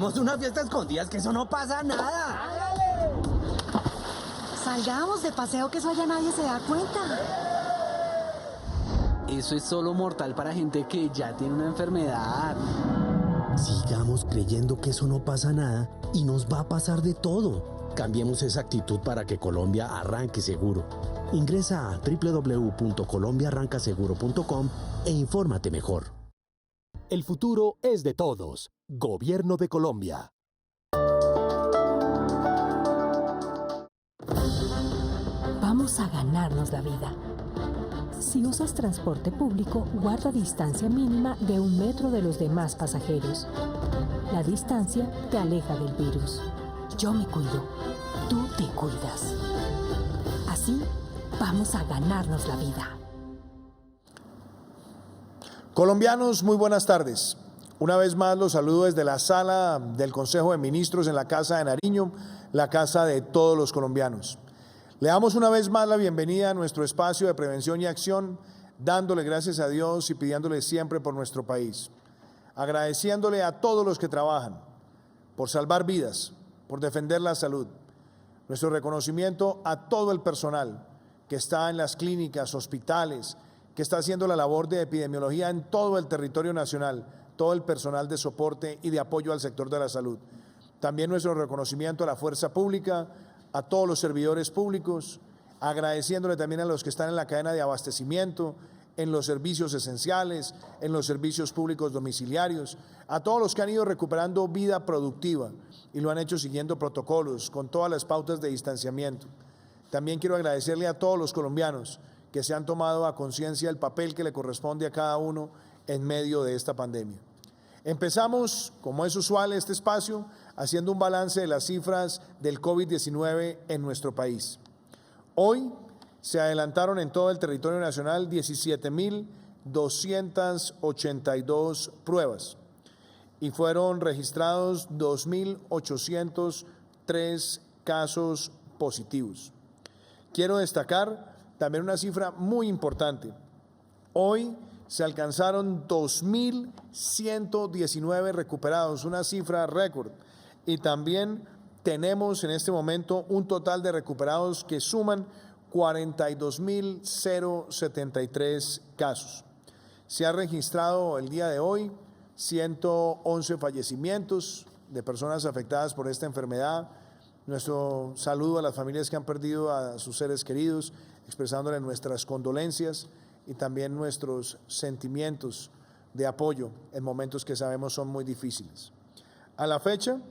Hagamos una fiesta escondida, que eso no pasa nada. Salgamos de paseo, que eso allá nadie se da cuenta. Eso es solo mortal para gente que ya tiene una enfermedad. Sigamos creyendo que eso no pasa nada y nos va a pasar de todo. Cambiemos esa actitud para que Colombia arranque seguro. Ingresa a www.colombiaarrancaseguro.com e infórmate mejor. El futuro es de todos. Gobierno de Colombia. Vamos a ganarnos la vida. Si usas transporte público, guarda distancia mínima de 1 metro de los demás pasajeros. La distancia te aleja del virus. Yo me cuido, tú te cuidas. Así, vamos a ganarnos la vida. Colombianos, muy buenas tardes. Una vez más los saludo desde la sala del Consejo de Ministros en la Casa de Nariño, la casa de todos los colombianos. Le damos una vez más la bienvenida a nuestro espacio de prevención y acción, dándole gracias a Dios y pidiéndole siempre por nuestro país. Agradeciéndole a todos los que trabajan por salvar vidas, por defender la salud. Nuestro reconocimiento a todo el personal que está en las clínicas, hospitales, que está haciendo la labor de epidemiología en todo el territorio nacional, todo el personal de soporte y de apoyo al sector de la salud. También nuestro reconocimiento a la fuerza pública, a todos los servidores públicos, agradeciéndole también a los que están en la cadena de abastecimiento, en los servicios esenciales, en los servicios públicos domiciliarios, a todos los que han ido recuperando vida productiva y lo han hecho siguiendo protocolos, con todas las pautas de distanciamiento. También quiero agradecerle a todos los colombianos que se han tomado a conciencia el papel que le corresponde a cada uno en medio de esta pandemia. Empezamos, como es usual este espacio, haciendo un balance de las cifras del COVID-19 en nuestro país. Hoy se adelantaron en todo el territorio nacional 17.282 pruebas y fueron registrados 2.803 casos positivos. Quiero destacar también una cifra muy importante. Hoy se alcanzaron 2.119 recuperados, una cifra récord. Y también tenemos en este momento un total de recuperados que suman 42.073 casos. Se ha registrado el día de hoy 111 fallecimientos de personas afectadas por esta enfermedad. Nuestro saludo a las familias que han perdido a sus seres queridos, expresándole nuestras condolencias y también nuestros sentimientos de apoyo en momentos que sabemos son muy difíciles. A la fecha,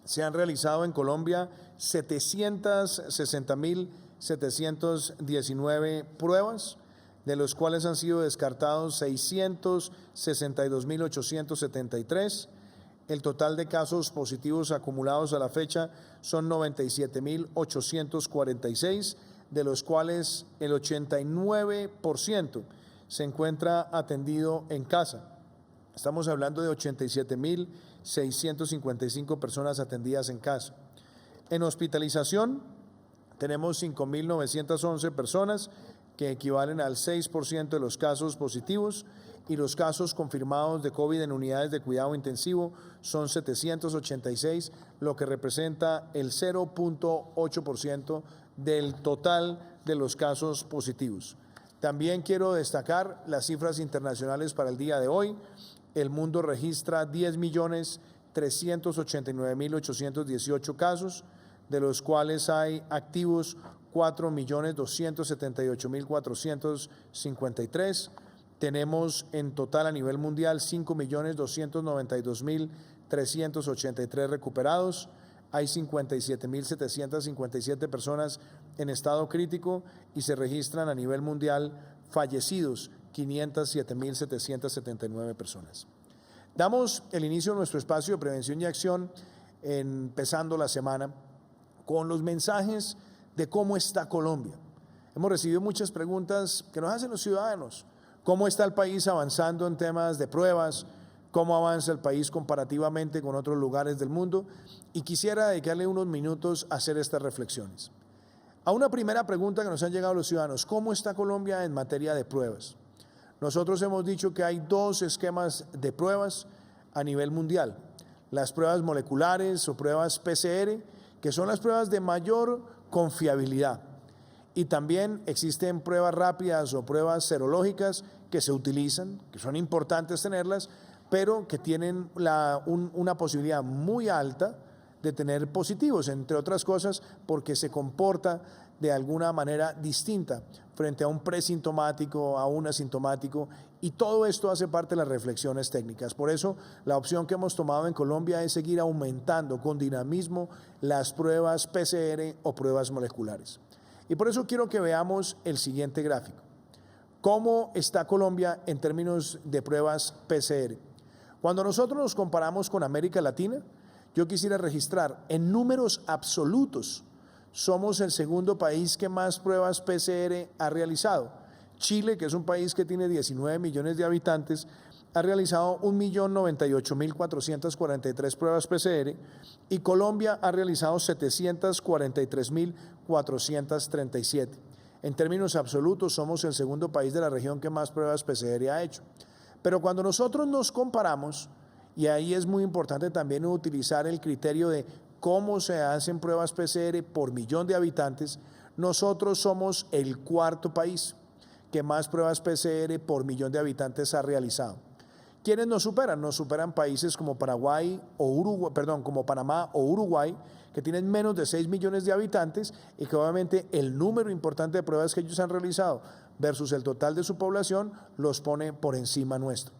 se han realizado en Colombia 760.719 pruebas, de los cuales han sido descartados 662.873. El total de casos positivos acumulados a la fecha son 97.846, de los cuales el 89% se encuentra atendido en casa. Estamos hablando de 87.655 personas atendidas en casa. En hospitalización tenemos 5.911 personas, que equivalen al 6% de los casos positivos, y los casos confirmados de COVID en unidades de cuidado intensivo son 786, lo que representa el 0.8% del total de los casos positivos. También quiero destacar las cifras internacionales para el día de hoy. El mundo registra 10.389.818 casos, de los cuales hay activos 4.278.453. Tenemos en total a nivel mundial 5.292.383 recuperados. Hay 57.757 personas en estado crítico y se registran a nivel mundial fallecidos 507.779 personas. Damos el inicio a nuestro espacio de prevención y acción empezando la semana con los mensajes de cómo está Colombia. Hemos recibido muchas preguntas que nos hacen los ciudadanos. ¿Cómo está el país avanzando en temas de pruebas? ¿Cómo avanza el país comparativamente con otros lugares del mundo? Y quisiera dedicarle unos minutos a hacer estas reflexiones. A una primera pregunta que nos han llegado los ciudadanos: ¿cómo está Colombia en materia de pruebas? Nosotros hemos dicho que hay dos esquemas de pruebas a nivel mundial. las pruebas moleculares o pruebas PCR, que son las pruebas de mayor confiabilidad. Y también existen pruebas rápidas o pruebas serológicas que se utilizan, que son importantes tenerlas, pero que tienen una posibilidad muy alta de tener positivos, entre otras cosas porque se comporta de alguna manera distinta frente a un presintomático, a un asintomático, y todo esto hace parte de las reflexiones técnicas. Por eso la opción que hemos tomado en Colombia es seguir aumentando con dinamismo las pruebas PCR o pruebas moleculares. Y por eso quiero que veamos el siguiente gráfico. ¿Cómo está Colombia en términos de pruebas PCR? Cuando nosotros nos comparamos con América Latina, yo quisiera registrar en números absolutos, somos el segundo país que más pruebas PCR ha realizado. Chile, que es un país que tiene 19 millones de habitantes, ha realizado 1.098.443 pruebas PCR y Colombia ha realizado 743.437. En términos absolutos, somos el segundo país de la región que más pruebas PCR ha hecho. Pero cuando nosotros nos comparamos, y ahí es muy importante también utilizar el criterio de cómo se hacen pruebas PCR por millón de habitantes, nosotros somos el cuarto país que más pruebas PCR por millón de habitantes ha realizado. ¿Quiénes nos superan? Nos superan países como Paraguay o Uruguay, como Panamá o Uruguay, que tienen menos de 6 millones de habitantes y que obviamente el número importante de pruebas que ellos han realizado versus el total de su población los pone por encima nuestro.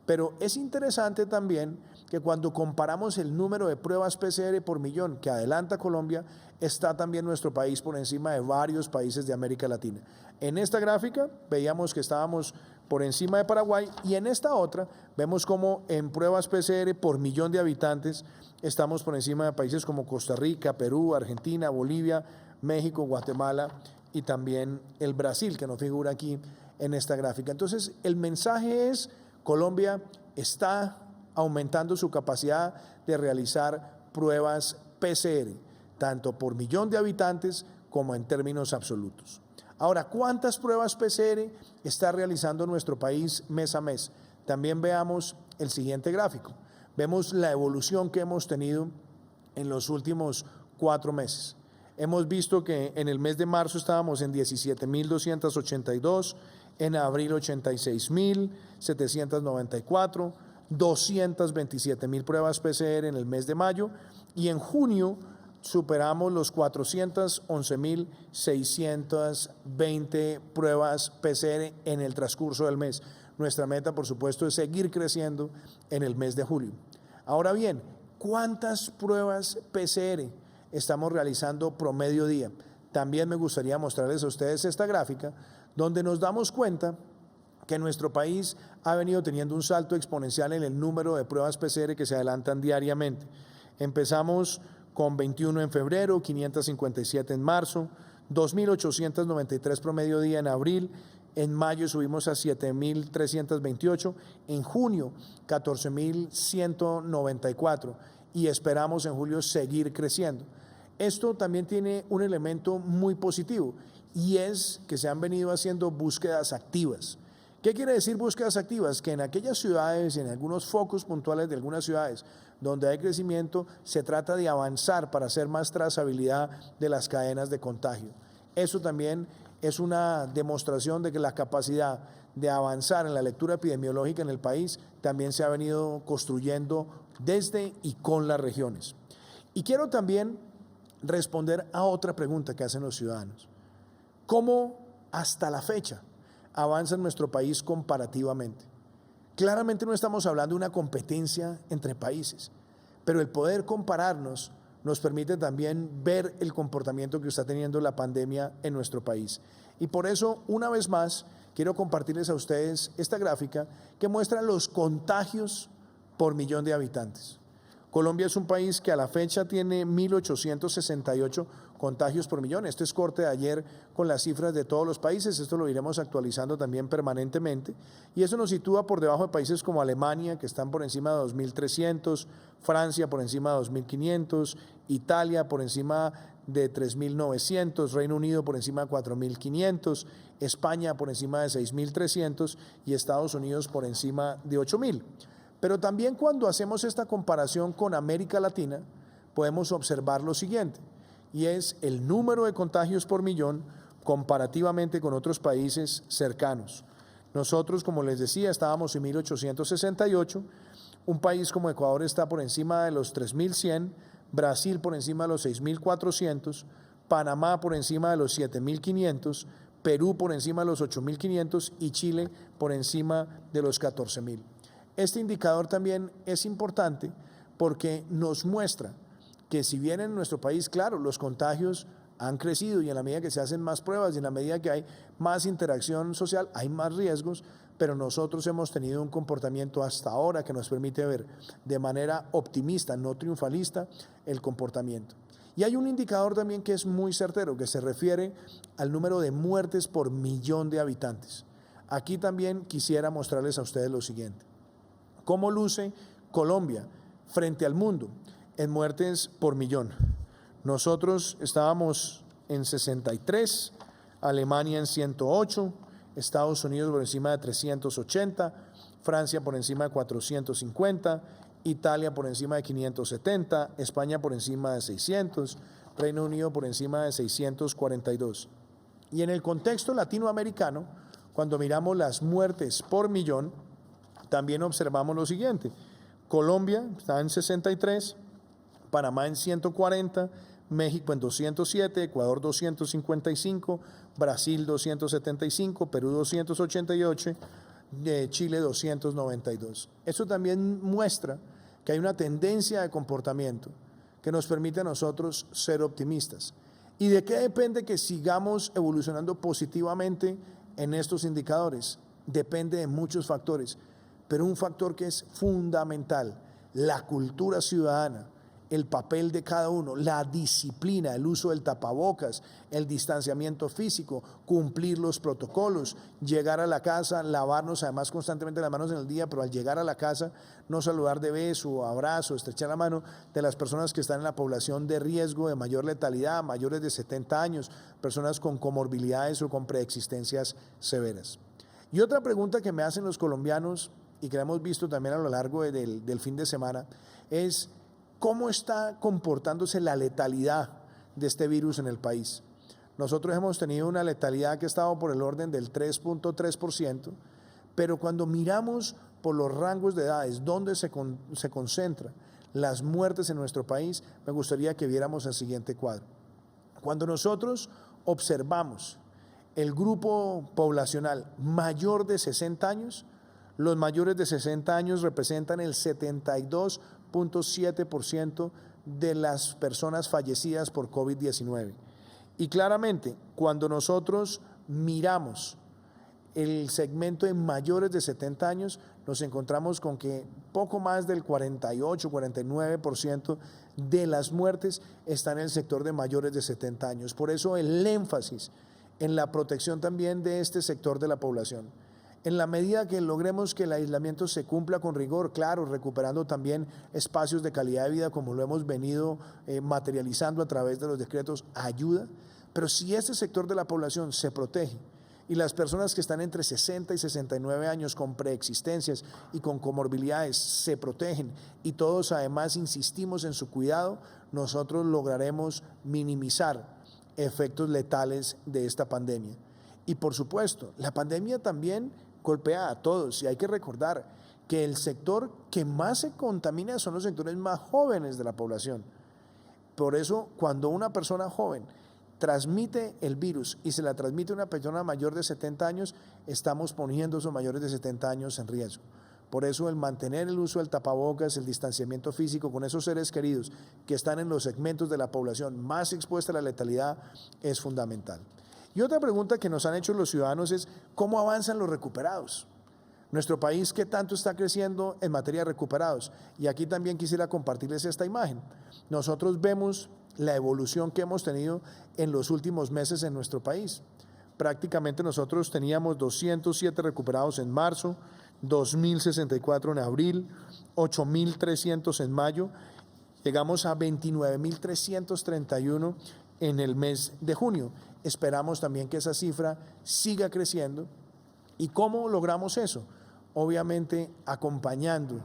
Pero es interesante también que cuando comparamos el número de pruebas PCR por millón que adelanta Colombia, está también nuestro país por encima de varios países de América Latina. En esta gráfica veíamos que estábamos por encima de Paraguay y en esta otra vemos como en pruebas PCR por millón de habitantes estamos por encima de países como Costa Rica, Perú, Argentina, Bolivia, México, Guatemala y también el Brasil, que no figura aquí en esta gráfica. Entonces, el mensaje es: Colombia está aumentando su capacidad de realizar pruebas PCR, tanto por millón de habitantes como en términos absolutos. Ahora, ¿cuántas pruebas PCR está realizando nuestro país mes a mes? También veamos el siguiente gráfico. Vemos la evolución que hemos tenido en los últimos 4 meses. Hemos visto que en el mes de marzo estábamos en 17.282, en abril 86.794, 227.000 pruebas PCR en el mes de mayo y en junio superamos los 411.620 pruebas PCR en el transcurso del mes. Nuestra meta, por supuesto, es seguir creciendo en el mes de julio. Ahora bien, ¿cuántas pruebas PCR estamos realizando promedio día? También me gustaría mostrarles a ustedes esta gráfica donde nos damos cuenta que nuestro país ha venido teniendo un salto exponencial en el número de pruebas PCR que se adelantan diariamente. Empezamos con 21 en febrero, 557 en marzo, 2.893 promedio día en abril, en mayo subimos a 7.328, en junio 14.194 y esperamos en julio seguir creciendo. Esto también tiene un elemento muy positivo y es que se han venido haciendo búsquedas activas. ¿Qué quiere decir búsquedas activas? Que en aquellas ciudades, en algunos focos puntuales de algunas ciudades donde hay crecimiento, se trata de avanzar para hacer más trazabilidad de las cadenas de contagio. Eso también es una demostración de que la capacidad de avanzar en la lectura epidemiológica en el país también se ha venido construyendo desde y con las regiones. Y quiero también responder a otra pregunta que hacen los ciudadanos. ¿Cómo hasta la fecha avanza en nuestro país comparativamente? Claramente no estamos hablando de una competencia entre países, pero el poder compararnos nos permite también ver el comportamiento que está teniendo la pandemia en nuestro país. Y por eso, una vez más, quiero compartirles a ustedes esta gráfica que muestra los contagios por millón de habitantes. Colombia es un país que a la fecha tiene 1.868 contagios por millón. Este es corte de ayer con las cifras de todos los países. Esto lo iremos actualizando también permanentemente. Y eso nos sitúa por debajo de países como Alemania, que están por encima de 2.300, Francia por encima de 2.500, Italia por encima de 3.900, Reino Unido por encima de 4.500, España por encima de 6.300 y Estados Unidos por encima de 8.000. Pero también cuando hacemos esta comparación con América Latina, podemos observar lo siguiente, y es el número de contagios por millón comparativamente con otros países cercanos. Nosotros, como les decía, estábamos en 1868, un país como Ecuador está por encima de los 3.100, Brasil por encima de los 6.400, Panamá por encima de los 7.500, Perú por encima de los 8.500 y Chile por encima de los 14.000. Este indicador también es importante porque nos muestra que si bien en nuestro país, claro, los contagios han crecido y en la medida que se hacen más pruebas y en la medida que hay más interacción social, hay más riesgos, pero nosotros hemos tenido un comportamiento hasta ahora que nos permite ver de manera optimista, no triunfalista, el comportamiento. Y hay un indicador también que es muy certero, que se refiere al número de muertes por millón de habitantes. Aquí también quisiera mostrarles a ustedes lo siguiente. ¿Cómo luce Colombia frente al mundo en muertes por millón? Nosotros estábamos en 63, Alemania en 108, Estados Unidos por encima de 380, Francia por encima de 450, Italia por encima de 570, España por encima de 600, Reino Unido por encima de 642. Y en el contexto latinoamericano, cuando miramos las muertes por millón, también observamos lo siguiente. Colombia está en 63, Panamá en 140, México en 207, Ecuador 255, Brasil 275, Perú 288, Chile 292. Eso también muestra que hay una tendencia de comportamiento que nos permite a nosotros ser optimistas. ¿Y de qué depende que sigamos evolucionando positivamente en estos indicadores? Depende de muchos factores, pero un factor que es fundamental, la cultura ciudadana, el papel de cada uno, la disciplina, el uso del tapabocas, el distanciamiento físico, cumplir los protocolos, llegar a la casa, lavarnos además constantemente las manos en el día, pero al llegar a la casa no saludar de beso, abrazo, estrechar la mano de las personas que están en la población de riesgo, de mayor letalidad, mayores de 70 años, personas con comorbilidades o con preexistencias severas. Y otra pregunta que me hacen los colombianos y que la hemos visto también a lo largo del fin de semana es: ¿cómo está comportándose la letalidad de este virus en el país? Nosotros hemos tenido una letalidad que ha estado por el orden del 3.3%, pero cuando miramos por los rangos de edades donde se concentran las muertes en nuestro país, me gustaría que viéramos el siguiente cuadro. Cuando nosotros observamos el grupo poblacional mayor de 60 años, los mayores de 60 años representan el 72.7% de las personas fallecidas por COVID-19. Y claramente, cuando nosotros miramos el segmento de mayores de 70 años, nos encontramos con que poco más del 48-49% de las muertes están en el sector de mayores de 70 años. Por eso el énfasis en la protección también de este sector de la población. En la medida que logremos que el aislamiento se cumpla con rigor, claro, recuperando también espacios de calidad de vida como lo hemos venido materializando a través de los decretos, ayuda. Pero si este sector de la población se protege y las personas que están entre 60 y 69 años con preexistencias y con comorbilidades se protegen y todos además insistimos en su cuidado, nosotros lograremos minimizar efectos letales de esta pandemia. Y por supuesto, la pandemia también golpea a todos y hay que recordar que el sector que más se contamina son los sectores más jóvenes de la población. Por eso, cuando una persona joven transmite el virus y se la transmite a una persona mayor de 70 años, estamos poniendo a esos mayores de 70 años en riesgo. Por eso el mantener el uso del tapabocas, el distanciamiento físico con esos seres queridos que están en los segmentos de la población más expuesta a la letalidad es fundamental. Y otra pregunta que nos han hecho los ciudadanos es: ¿cómo avanzan los recuperados? Nuestro país, ¿qué tanto está creciendo en materia de recuperados? Y aquí también quisiera compartirles esta imagen. Nosotros vemos la evolución que hemos tenido en los últimos meses en nuestro país. Prácticamente nosotros teníamos 207 recuperados en marzo, 2.064 en abril, 8.300 en mayo, llegamos a 29.331 en el mes de junio. Esperamos también que esa cifra siga creciendo. ¿Y cómo logramos eso? Obviamente acompañando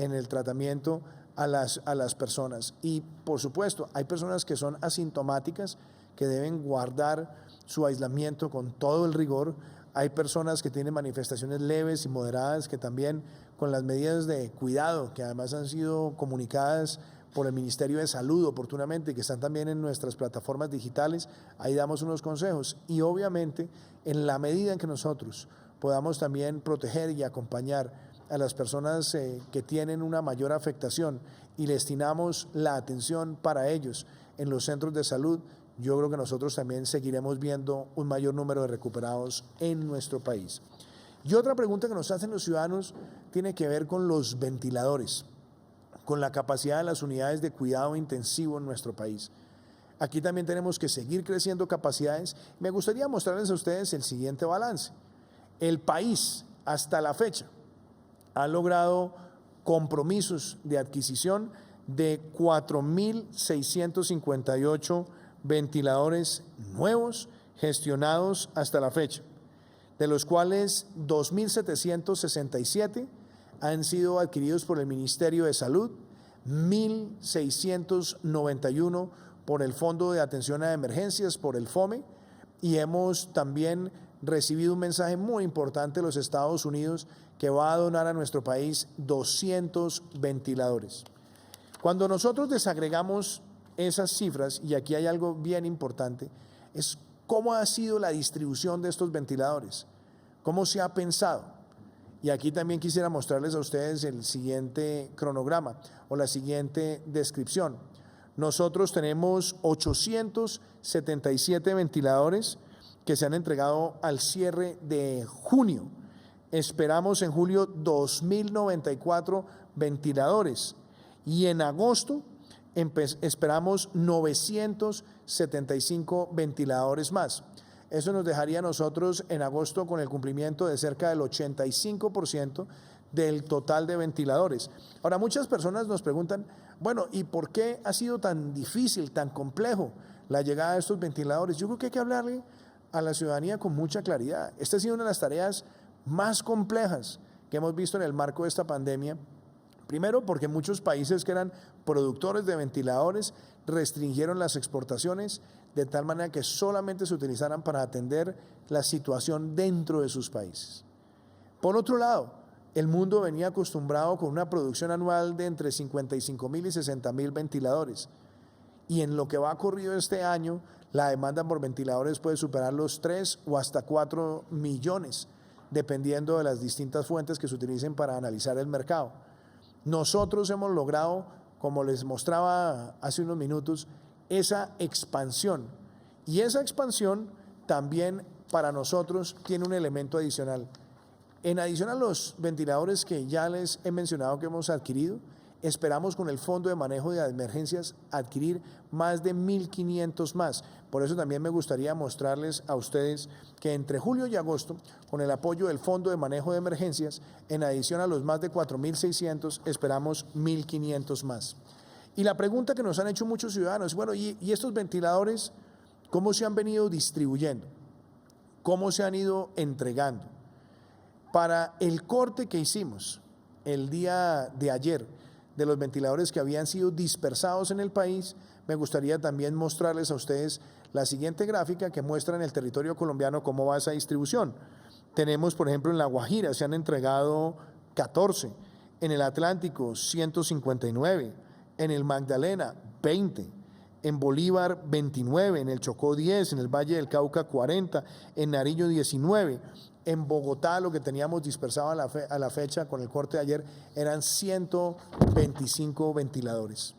en el tratamiento a las personas. Y por supuesto, hay personas que son asintomáticas, que deben guardar su aislamiento con todo el rigor. Hay personas que tienen manifestaciones leves y moderadas que también, con las medidas de cuidado que además han sido comunicadas por el Ministerio de Salud oportunamente y que están también en nuestras plataformas digitales, ahí damos unos consejos. Y obviamente, en la medida en que nosotros podamos también proteger y acompañar a las personas que tienen una mayor afectación y destinamos la atención para ellos en los centros de salud, yo creo que nosotros también seguiremos viendo un mayor número de recuperados en nuestro país. Y otra pregunta que nos hacen los ciudadanos tiene que ver con los ventiladores, con la capacidad de las unidades de cuidado intensivo en nuestro país. Aquí también tenemos que seguir creciendo capacidades. Me gustaría mostrarles a ustedes el siguiente balance. El país, hasta la fecha, ha logrado compromisos de adquisición de 4.658 ventiladores nuevos gestionados hasta la fecha, de los cuales 2.767 han sido adquiridos por el Ministerio de Salud, 1.691 por el Fondo de Atención a Emergencias, por el FOME, y hemos también recibido un mensaje muy importante de los Estados Unidos que va a donar a nuestro país 200 ventiladores. Cuando nosotros desagregamos esas cifras, y aquí hay algo bien importante, es cómo ha sido la distribución de estos ventiladores, cómo se ha pensado. Y aquí también quisiera mostrarles a ustedes el siguiente cronograma o la siguiente descripción. Nosotros tenemos 877 ventiladores que se han entregado al cierre de junio. Esperamos en julio 2.094 ventiladores y en agosto esperamos 975 ventiladores más. Eso nos dejaría a nosotros en agosto con el cumplimiento de cerca del 85% del total de ventiladores. Ahora, muchas personas nos preguntan, bueno, ¿y por qué ha sido tan difícil, tan complejo la llegada de estos ventiladores? Yo creo que hay que hablarle a la ciudadanía con mucha claridad. Esta ha sido una de las tareas más complejas que hemos visto en el marco de esta pandemia. Primero, porque muchos países que eran productores de ventiladores restringieron las exportaciones de tal manera que solamente se utilizaran para atender la situación dentro de sus países. Por otro lado, el mundo venía acostumbrado con una producción anual de entre 55.000 y 60.000 ventiladores. Y en lo que va corrido este año, la demanda por ventiladores puede superar los 3 o hasta 4 millones, dependiendo de las distintas fuentes que se utilicen para analizar el mercado. Nosotros hemos logrado, como les mostraba hace unos minutos, esa expansión. Y esa expansión también para nosotros tiene un elemento adicional. En adición a los ventiladores que ya les he mencionado que hemos adquirido, esperamos con el Fondo de Manejo de Emergencias adquirir más de 1.500 más. Por eso también me gustaría mostrarles a ustedes que entre julio y agosto, con el apoyo del Fondo de Manejo de Emergencias, en adición a los más de 4.600, esperamos 1.500 más. Y la pregunta que nos han hecho muchos ciudadanos, bueno, ¿y estos ventiladores cómo se han venido distribuyendo? ¿Cómo se han ido entregando? Para el corte que hicimos el día de ayer de los ventiladores que habían sido dispersados en el país, me gustaría también mostrarles a ustedes la siguiente gráfica que muestra en el territorio colombiano cómo va esa distribución. Tenemos, por ejemplo, en La Guajira se han entregado 14, en el Atlántico 159, en el Magdalena 20, en Bolívar 29, en el Chocó 10, en el Valle del Cauca 40, en Nariño 19, en Bogotá lo que teníamos dispersado a la fecha con el corte de ayer eran 125 ventiladores.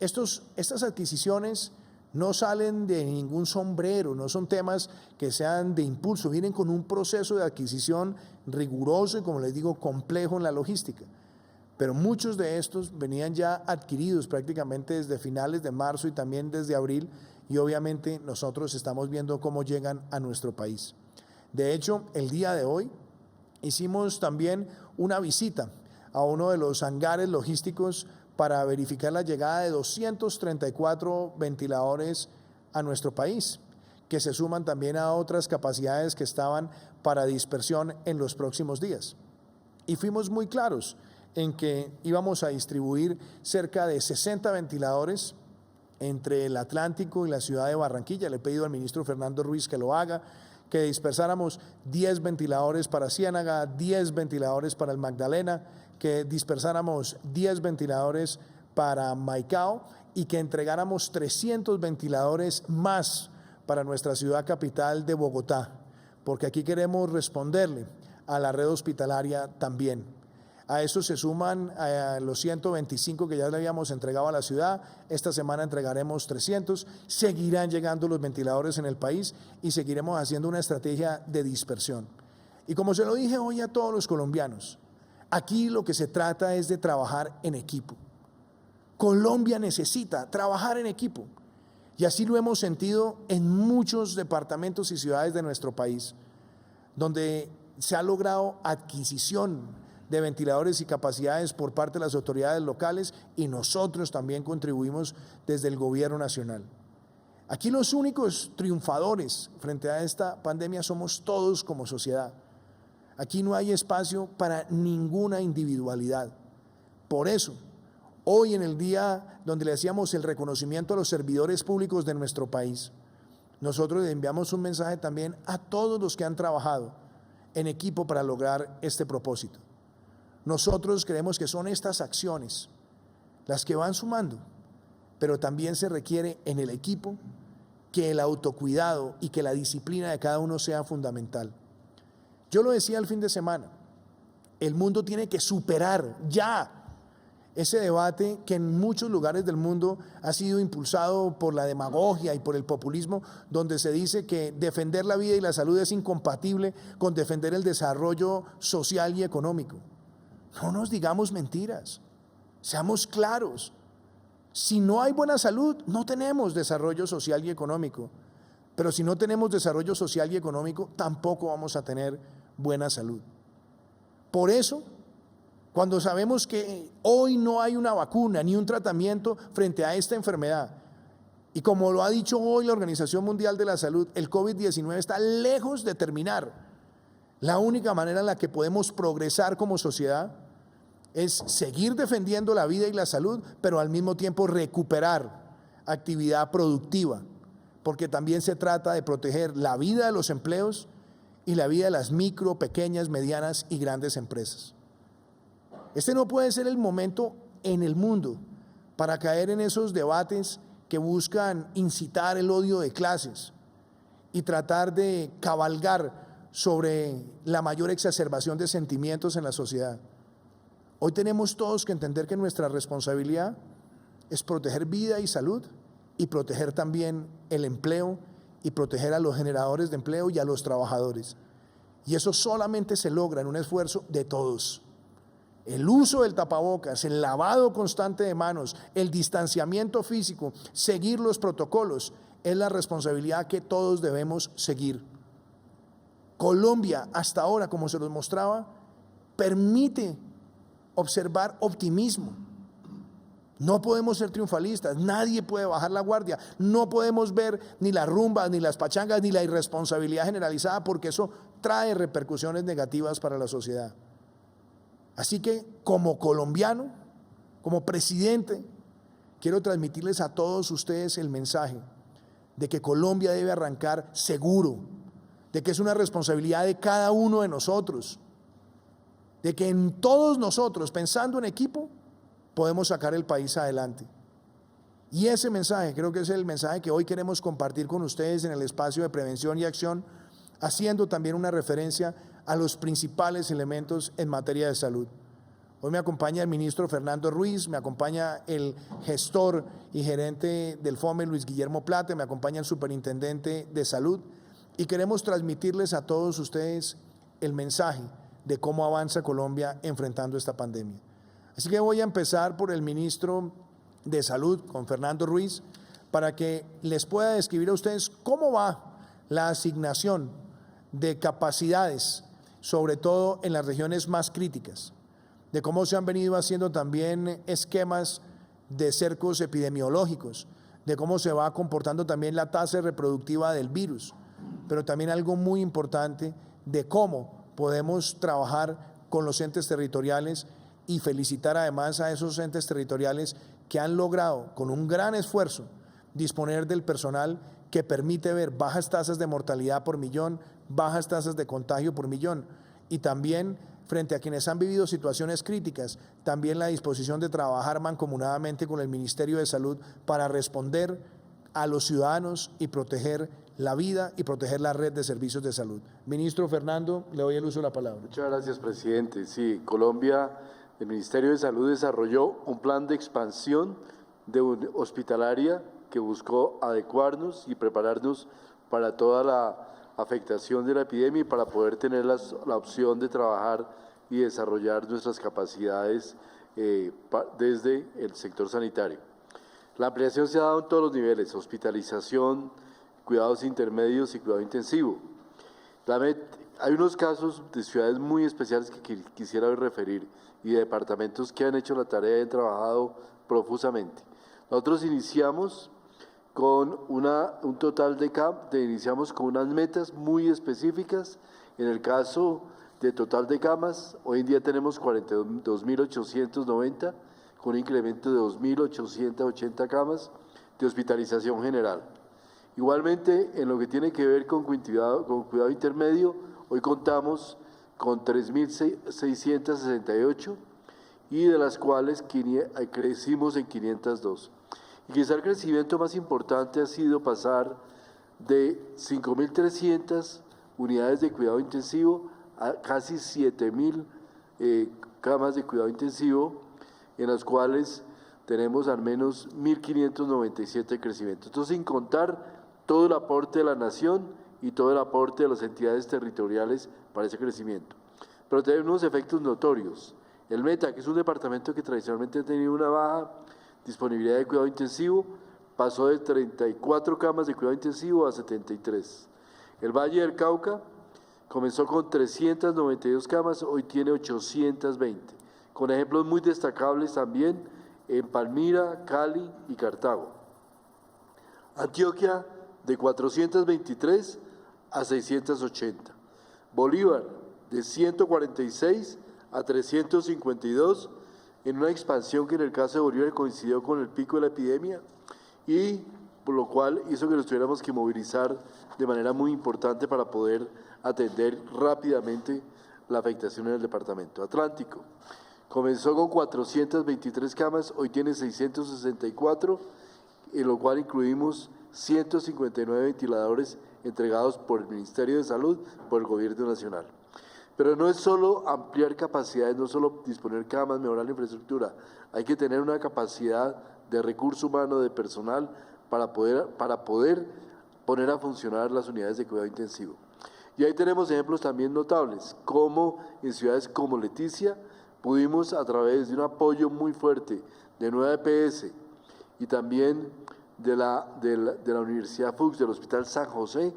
Estas adquisiciones no salen de ningún sombrero, no son temas que sean de impulso, vienen con un proceso de adquisición riguroso y, como les digo, complejo en la logística. Pero muchos de estos venían ya adquiridos prácticamente desde finales de marzo y también desde abril, y obviamente nosotros estamos viendo cómo llegan a nuestro país. De hecho, el día de hoy hicimos también una visita a uno de los hangares logísticos para verificar la llegada de 234 ventiladores a nuestro país, que se suman también a otras capacidades que estaban para dispersión en los próximos días. Y fuimos muy claros en que íbamos a distribuir cerca de 60 ventiladores entre el Atlántico y la ciudad de Barranquilla. Le he pedido al ministro Fernando Ruiz que lo haga, que dispersáramos 10 ventiladores para Ciénaga, 10 ventiladores para el Magdalena, que dispersáramos 10 ventiladores para Maicao y que entregáramos 300 ventiladores más para nuestra ciudad capital de Bogotá, porque aquí queremos responderle a la red hospitalaria también. A eso se suman a los 125 que ya le habíamos entregado a la ciudad. Esta semana entregaremos 300. Seguirán llegando los ventiladores en el país y seguiremos haciendo una estrategia de dispersión. Y como se lo dije hoy a todos los colombianos, aquí lo que se trata es de trabajar en equipo. Colombia necesita trabajar en equipo. Y así lo hemos sentido en muchos departamentos y ciudades de nuestro país, donde se ha logrado adquisición de ventiladores y capacidades por parte de las autoridades locales y nosotros también contribuimos desde el gobierno nacional. Aquí los únicos triunfadores frente a esta pandemia somos todos como sociedad. Aquí no hay espacio para ninguna individualidad. Por eso, hoy en el día donde le hacíamos el reconocimiento a los servidores públicos de nuestro país, nosotros le enviamos un mensaje también a todos los que han trabajado en equipo para lograr este propósito. Nosotros creemos que son estas acciones las que van sumando, pero también se requiere en el equipo que el autocuidado y que la disciplina de cada uno sea fundamental. Yo lo decía el fin de semana, el mundo tiene que superar ya ese debate que en muchos lugares del mundo ha sido impulsado por la demagogia y por el populismo, donde se dice que defender la vida y la salud es incompatible con defender el desarrollo social y económico. No nos digamos mentiras, seamos claros. Si no hay buena salud, no tenemos desarrollo social y económico. Pero si no tenemos desarrollo social y económico, tampoco vamos a tener buena salud. Por eso, cuando sabemos que hoy no hay una vacuna ni un tratamiento frente a esta enfermedad, y como lo ha dicho hoy la Organización Mundial de la Salud, el COVID-19 está lejos de terminar. La única manera en la que podemos progresar como sociedad es seguir defendiendo la vida y la salud, pero al mismo tiempo recuperar actividad productiva, porque también se trata de proteger la vida de los empleos y la vida de las micro, pequeñas, medianas y grandes empresas. Este no puede ser el momento en el mundo para caer en esos debates que buscan incitar el odio de clases y tratar de cabalgar sobre la mayor exacerbación de sentimientos en la sociedad. Hoy tenemos todos que entender que nuestra responsabilidad es proteger vida y salud y proteger también el empleo y proteger a los generadores de empleo y a los trabajadores. Y eso solamente se logra en un esfuerzo de todos. El uso del tapabocas, el lavado constante de manos, el distanciamiento físico, seguir los protocolos, es la responsabilidad que todos debemos seguir. Colombia, hasta ahora, como se los mostraba, permite observar optimismo. No podemos ser triunfalistas, nadie puede bajar la guardia, no podemos ver ni las rumbas, ni las pachangas, ni la irresponsabilidad generalizada, porque eso trae repercusiones negativas para la sociedad. Así que como colombiano, como presidente, quiero transmitirles a todos ustedes el mensaje de que Colombia debe arrancar seguro, de que es una responsabilidad de cada uno de nosotros, de que en todos nosotros, pensando en equipo, podemos sacar el país adelante. Y ese mensaje creo que es el mensaje que hoy queremos compartir con ustedes en el espacio de prevención y acción, haciendo también una referencia a los principales elementos en materia de salud. Hoy me acompaña el ministro Fernando Ruiz, me acompaña el gestor y gerente del FOME, Luis Guillermo Plate, me acompaña el superintendente de salud, y queremos transmitirles a todos ustedes el mensaje de cómo avanza Colombia enfrentando esta pandemia. Así que voy a empezar por el ministro de Salud, con Fernando Ruiz, para que les pueda describir a ustedes cómo va la asignación de capacidades, sobre todo en las regiones más críticas, de cómo se han venido haciendo también esquemas de cercos epidemiológicos, de cómo se va comportando también la tasa reproductiva del virus, pero también algo muy importante de cómo podemos trabajar con los entes territoriales y felicitar además a esos entes territoriales que han logrado con un gran esfuerzo disponer del personal que permite ver bajas tasas de mortalidad por millón, bajas tasas de contagio por millón y también frente a quienes han vivido situaciones críticas, también la disposición de trabajar mancomunadamente con el Ministerio de Salud para responder a los ciudadanos y proteger la vida y proteger la red de servicios de salud. Ministro Fernando, le doy el uso de la palabra. Muchas gracias, presidente. Sí, Colombia, el Ministerio de Salud desarrolló un plan de expansión hospitalaria que buscó adecuarnos y prepararnos para toda la afectación de la epidemia y para poder tener la opción de trabajar y desarrollar nuestras capacidades desde el sector sanitario. La ampliación se ha dado en todos los niveles: hospitalización, cuidados intermedios y cuidado intensivo. Hay unos casos de ciudades muy especiales que quisiera hoy referir y de departamentos que han hecho la tarea y han trabajado profusamente. Nosotros iniciamos con un total iniciamos con unas metas muy específicas. En el caso de total de camas, hoy en día tenemos 42.890, con un incremento de 2.880 camas de hospitalización general. Igualmente, en lo que tiene que ver con cuidado intermedio, hoy contamos con 3.668 y de las cuales crecimos en 502. Y quizá el crecimiento más importante ha sido pasar de 5.300 unidades de cuidado intensivo a casi 7.000 camas de cuidado intensivo, en las cuales tenemos al menos 1.597 de crecimiento. Esto sin contar todo el aporte de la nación y todo el aporte de las entidades territoriales para ese crecimiento. Pero tenemos unos efectos notorios. El Meta, que es un departamento que tradicionalmente ha tenido una baja disponibilidad de cuidado intensivo, pasó de 34 camas de cuidado intensivo a 73. El Valle del Cauca comenzó con 392 camas, hoy tiene 820, con ejemplos muy destacables también en Palmira, Cali y Cartago. Antioquia, de 423 a 680. Bolívar, de 146 a 352, en una expansión que en el caso de Bolívar coincidió con el pico de la epidemia y por lo cual hizo que nos tuviéramos que movilizar de manera muy importante para poder atender rápidamente la afectación en el departamento. Atlántico comenzó con 423 camas, hoy tiene 664, en lo cual incluimos 159 ventiladores entregados por el Ministerio de Salud, por el Gobierno Nacional. Pero no es solo ampliar capacidades, no solo disponer camas, mejorar la infraestructura, hay que tener una capacidad de recurso humano, de personal, para poder poner a funcionar las unidades de cuidado intensivo. Y ahí tenemos ejemplos también notables, como en ciudades como Leticia, pudimos a través de un apoyo muy fuerte de Nueva EPS y también de la Universidad Fuchs, del Hospital San José,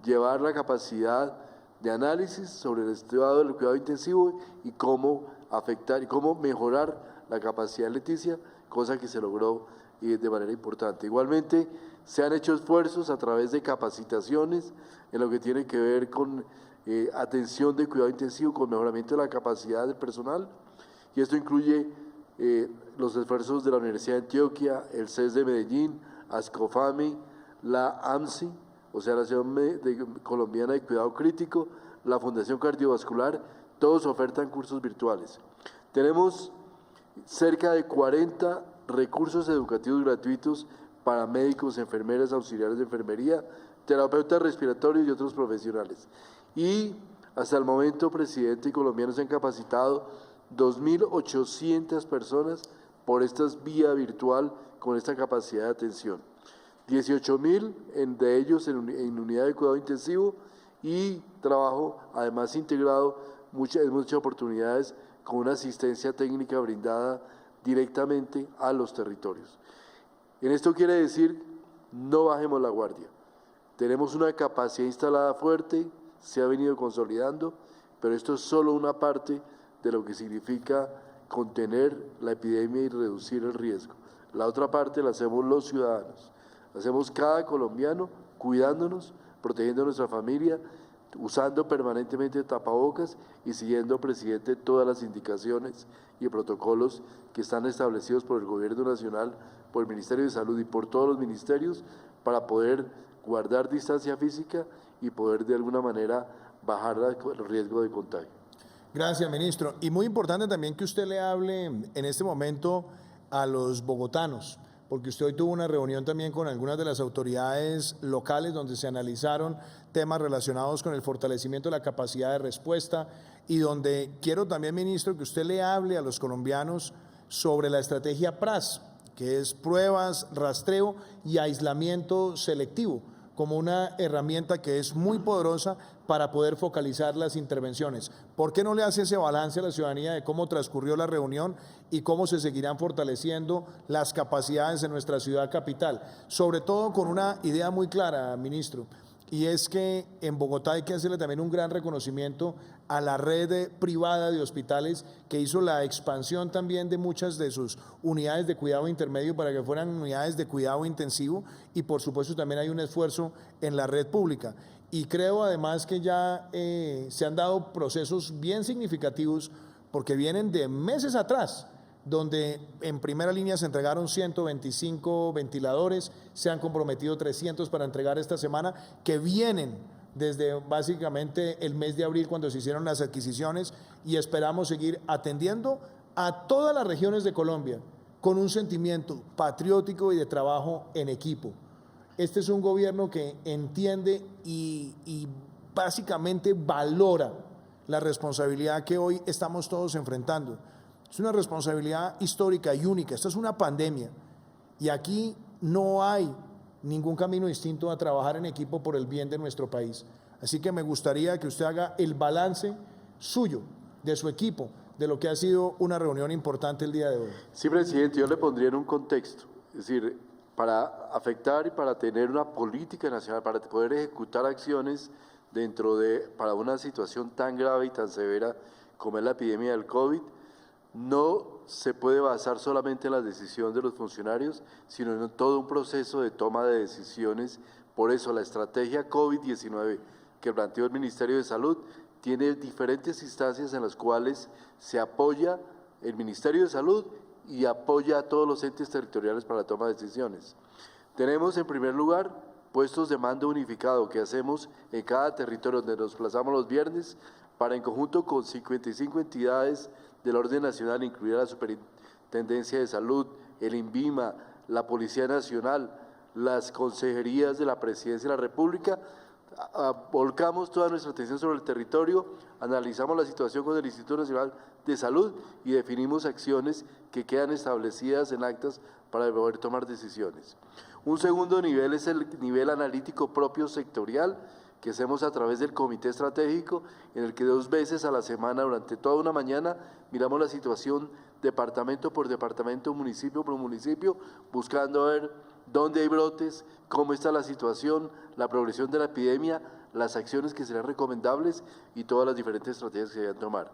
llevar la capacidad de análisis sobre el estado del cuidado intensivo y cómo afectar y cómo mejorar la capacidad de Leticia, cosa que se logró de manera importante. Igualmente, se han hecho esfuerzos a través de capacitaciones en lo que tiene que ver con atención de cuidado intensivo, con mejoramiento de la capacidad del personal, y esto incluye los esfuerzos de la Universidad de Antioquia, el CES de Medellín, ASCOFAMI, la AMSI, o sea, la Asociación Colombiana de Cuidado Crítico, la Fundación Cardiovascular, todos ofertan cursos virtuales. Tenemos cerca de 40 recursos educativos gratuitos para médicos, enfermeras, auxiliares de enfermería, terapeutas respiratorios y otros profesionales. Y hasta el momento, presidente y colombianos han capacitado 2.800 personas por esta vía virtual con esta capacidad de atención. 18.000 de ellos en unidad de cuidado intensivo y trabajo además integrado muchas oportunidades con una asistencia técnica brindada directamente a los territorios. En esto quiere decir, no bajemos la guardia. Tenemos una capacidad instalada fuerte, se ha venido consolidando, pero esto es solo una parte de lo que significa contener la epidemia y reducir el riesgo. La otra parte la hacemos los ciudadanos. Hacemos cada colombiano cuidándonos, protegiendo a nuestra familia, usando permanentemente tapabocas y siguiendo, presidente, todas las indicaciones y protocolos que están establecidos por el Gobierno Nacional, por el Ministerio de Salud y por todos los ministerios para poder guardar distancia física y poder de alguna manera bajar el riesgo de contagio. Gracias, ministro. Y muy importante también que usted le hable en este momento a los bogotanos, porque usted hoy tuvo una reunión también con algunas de las autoridades locales donde se analizaron temas relacionados con el fortalecimiento de la capacidad de respuesta y donde quiero también, ministro, que usted le hable a los colombianos sobre la estrategia PRAS, que es pruebas, rastreo y aislamiento selectivo, como una herramienta que es muy poderosa para poder focalizar las intervenciones. ¿Por qué no le hace ese balance a la ciudadanía de cómo transcurrió la reunión y cómo se seguirán fortaleciendo las capacidades en nuestra ciudad capital? Sobre todo con una idea muy clara, ministro, y es que en Bogotá hay que hacerle también un gran reconocimiento a la red privada de hospitales que hizo la expansión también de muchas de sus unidades de cuidado intermedio para que fueran unidades de cuidado intensivo, y por supuesto también hay un esfuerzo en la red pública. Y creo además que ya se han dado procesos bien significativos porque vienen de meses atrás, donde en primera línea se entregaron 125 ventiladores, se han comprometido 300 para entregar esta semana, que vienen desde básicamente el mes de abril cuando se hicieron las adquisiciones, y esperamos seguir atendiendo a todas las regiones de Colombia con un sentimiento patriótico y de trabajo en equipo. Este es un gobierno que entiende y básicamente valora la responsabilidad que hoy estamos todos enfrentando. Es una responsabilidad histórica y única. Esta es una pandemia y aquí no hay ningún camino distinto a trabajar en equipo por el bien de nuestro país. Así que me gustaría que usted haga el balance suyo, de su equipo, de lo que ha sido una reunión importante el día de hoy. Sí, presidente, yo le pondría en un contexto, es decir, para afectar y para tener una política nacional, para poder ejecutar acciones para una situación tan grave y tan severa como es la epidemia del COVID, no se puede basar solamente en la decisión de los funcionarios, sino en todo un proceso de toma de decisiones. Por eso la estrategia COVID-19 que planteó el Ministerio de Salud tiene diferentes instancias en las cuales se apoya el Ministerio de Salud y apoya a todos los entes territoriales para la toma de decisiones. Tenemos en primer lugar puestos de mando unificado que hacemos en cada territorio donde nos desplazamos los viernes para en conjunto con 55 entidades del orden nacional, incluida la Superintendencia de Salud, el INVIMA, la Policía Nacional, las consejerías de la Presidencia de la República, volcamos toda nuestra atención sobre el territorio, analizamos la situación con el Instituto Nacional de Salud y definimos acciones que quedan establecidas en actas para poder tomar decisiones. Un segundo nivel es el nivel analítico propio sectorial, que hacemos a través del Comité Estratégico, en el que 2 veces a la semana, durante toda una mañana, miramos la situación departamento por departamento, municipio por municipio, buscando ver dónde hay brotes, cómo está la situación, la progresión de la epidemia, las acciones que serían recomendables y todas las diferentes estrategias que se deben tomar.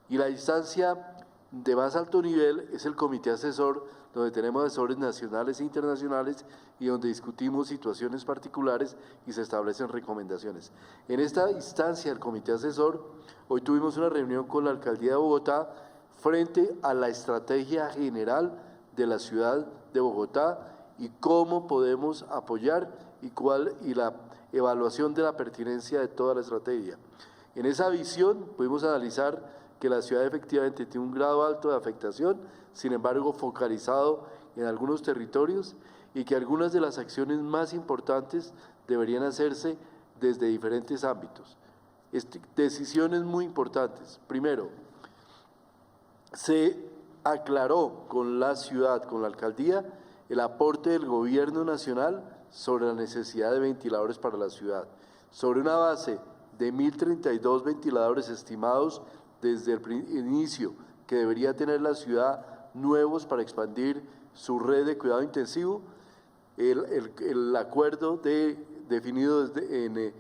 Y la instancia de más alto nivel es el Comité Asesor, donde tenemos asesores nacionales e internacionales y donde discutimos situaciones particulares y se establecen recomendaciones. En esta instancia del Comité Asesor, hoy tuvimos una reunión con la Alcaldía de Bogotá frente a la estrategia general de la ciudad de Bogotá y cómo podemos apoyar y la evaluación de la pertinencia de toda la estrategia. En esa visión pudimos analizar que la ciudad efectivamente tiene un grado alto de afectación, sin embargo focalizado en algunos territorios, y que algunas de las acciones más importantes deberían hacerse desde diferentes ámbitos. Decisiones muy importantes. Primero, se aclaró con la ciudad, con la alcaldía, el aporte del gobierno nacional sobre la necesidad de ventiladores para la ciudad, sobre una base de 1.032 ventiladores estimados desde el inicio que debería tener la ciudad nuevos para expandir su red de cuidado intensivo. El acuerdo definido de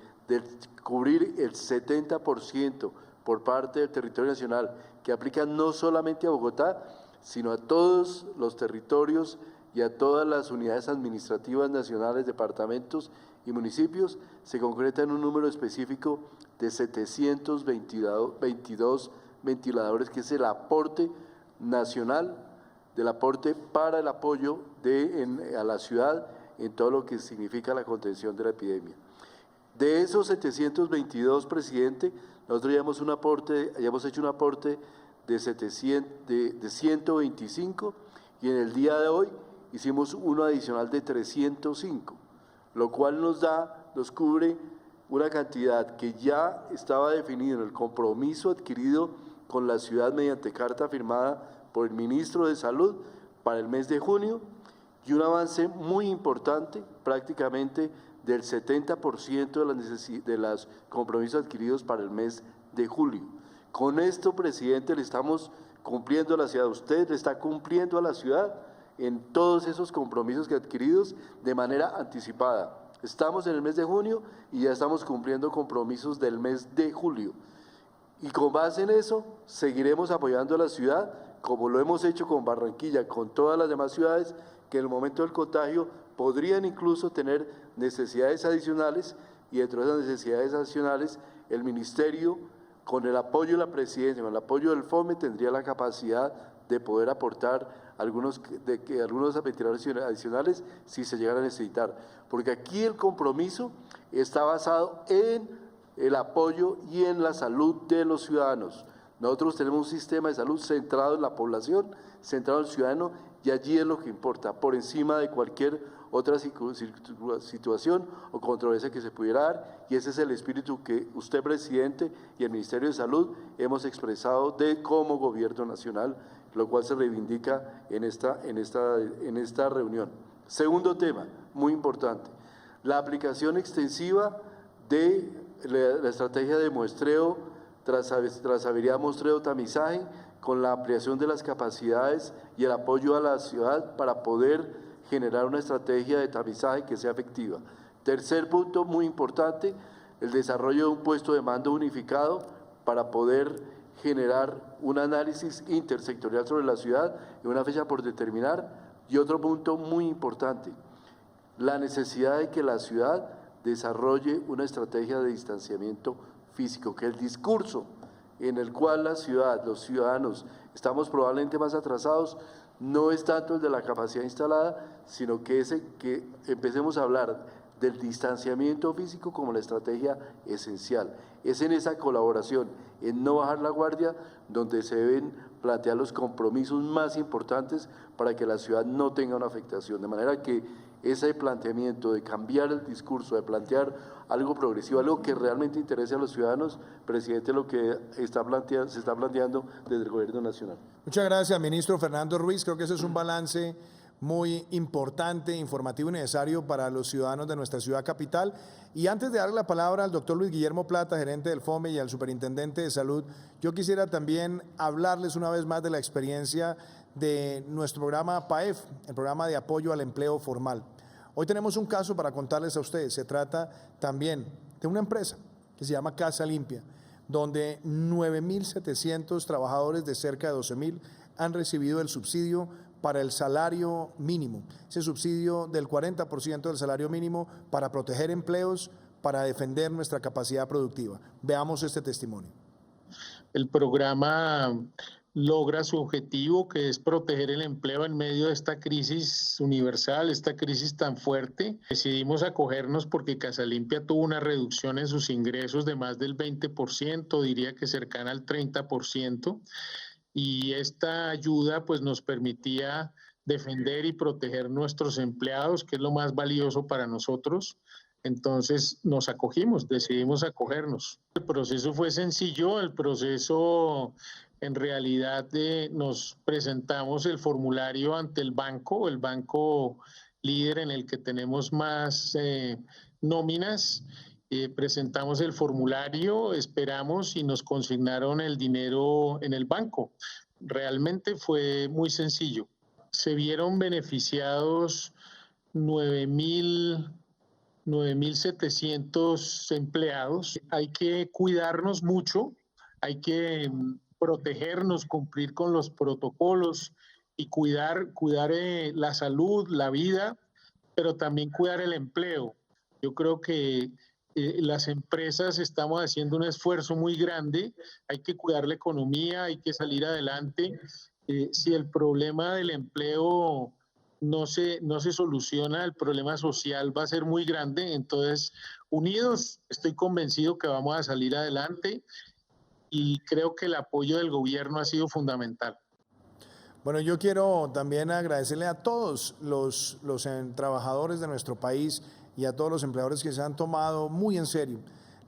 cubrir el 70% por parte del territorio nacional, que aplica no solamente a Bogotá, sino a todos los territorios y a todas las unidades administrativas nacionales, departamentos y municipios, se concreta en un número específico de 722 ventiladores, que es el aporte nacional, del aporte para el apoyo a la ciudad en todo lo que significa la contención de la epidemia. De esos 722, presidente, nosotros ya hemos hecho un aporte de 125 y en el día de hoy hicimos uno adicional de 305, lo cual nos cubre una cantidad que ya estaba definido en el compromiso adquirido con la ciudad mediante carta firmada por el ministro de Salud para el mes de junio, y un avance muy importante, prácticamente del 70% de los compromisos adquiridos para el mes de julio. Con esto, presidente, le estamos cumpliendo a la ciudad, usted le está cumpliendo a la ciudad en todos esos compromisos que adquiridos de manera anticipada. Estamos en el mes de junio y ya estamos cumpliendo compromisos del mes de julio. Y con base en eso, seguiremos apoyando a la ciudad, como lo hemos hecho con Barranquilla, con todas las demás ciudades que en el momento del contagio podrían incluso tener necesidades adicionales, y dentro de esas necesidades adicionales, el Ministerio, con el apoyo de la Presidencia, con el apoyo del FOME, tendría la capacidad de poder aportar algunos ventiladores adicionales si se llegan a necesitar. Porque aquí el compromiso está basado en el apoyo y en la salud de los ciudadanos. Nosotros tenemos un sistema de salud centrado en la población, centrado en el ciudadano, y allí es lo que importa, por encima de cualquier otra situación o controversia que se pudiera dar, y ese es el espíritu que usted, presidente, y el Ministerio de Salud hemos expresado como gobierno nacional, lo cual se reivindica en esta reunión. Segundo tema, muy importante, la aplicación extensiva de la estrategia de muestreo, trazabilidad, muestreo, tamizaje, con la ampliación de las capacidades y el apoyo a la ciudad para poder generar una estrategia de tamizaje que sea efectiva. Tercer punto muy importante, el desarrollo de un puesto de mando unificado para poder generar un análisis intersectorial sobre la ciudad en una fecha por determinar. Y otro punto muy importante, la necesidad de que la ciudad desarrolle una estrategia de distanciamiento físico, que el discurso en el cual la ciudad, los ciudadanos, estamos probablemente más atrasados, no es tanto el de la capacidad instalada, sino que empecemos a hablar del distanciamiento físico como la estrategia esencial. Es en esa colaboración, en no bajar la guardia, donde se deben plantear los compromisos más importantes para que la ciudad no tenga una afectación. De manera que ese planteamiento de cambiar el discurso, de plantear algo progresivo, algo que realmente interese a los ciudadanos, presidente, lo que se está planteando desde el Gobierno Nacional. Muchas gracias, ministro Fernando Ruiz. Creo que ese es un balance muy importante, informativo y necesario para los ciudadanos de nuestra ciudad capital. Y antes de darle la palabra al doctor Luis Guillermo Plata, gerente del FOME, y al superintendente de salud, yo quisiera también hablarles una vez más de la experiencia de nuestro programa PAEF, el programa de apoyo al empleo formal. Hoy tenemos un caso para contarles a ustedes. Se trata también de una empresa que se llama Casa Limpia, donde 9.700 trabajadores de cerca de 12.000 han recibido el subsidio para el salario mínimo, ese subsidio del 40% del salario mínimo para proteger empleos, para defender nuestra capacidad productiva. Veamos este testimonio. El programa logra su objetivo, que es proteger el empleo en medio de esta crisis universal, esta crisis tan fuerte. Decidimos acogernos porque Casa Limpia tuvo una reducción en sus ingresos de más del 20%, diría que cercana al 30%, y esta ayuda pues nos permitía defender y proteger nuestros empleados, que es lo más valioso para nosotros. Entonces nos acogimos, decidimos acogernos. El proceso fue sencillo, el proceso en realidad nos presentamos el formulario ante el banco líder en el que tenemos más nóminas. Presentamos el formulario, esperamos y nos consignaron el dinero en el banco. Realmente fue muy sencillo. Se vieron beneficiados 9.700 empleados. Hay que cuidarnos mucho, hay que protegernos, cumplir con los protocolos y cuidar la salud, la vida, pero también cuidar el empleo. Yo creo que las empresas estamos haciendo un esfuerzo muy grande, hay que cuidar la economía, hay que salir adelante. Si el problema del empleo no se soluciona, el problema social va a ser muy grande. Entonces, unidos, estoy convencido que vamos a salir adelante y creo que el apoyo del gobierno ha sido fundamental. Bueno, yo quiero también agradecerle a todos los trabajadores de nuestro país y a todos los empleadores que se han tomado muy en serio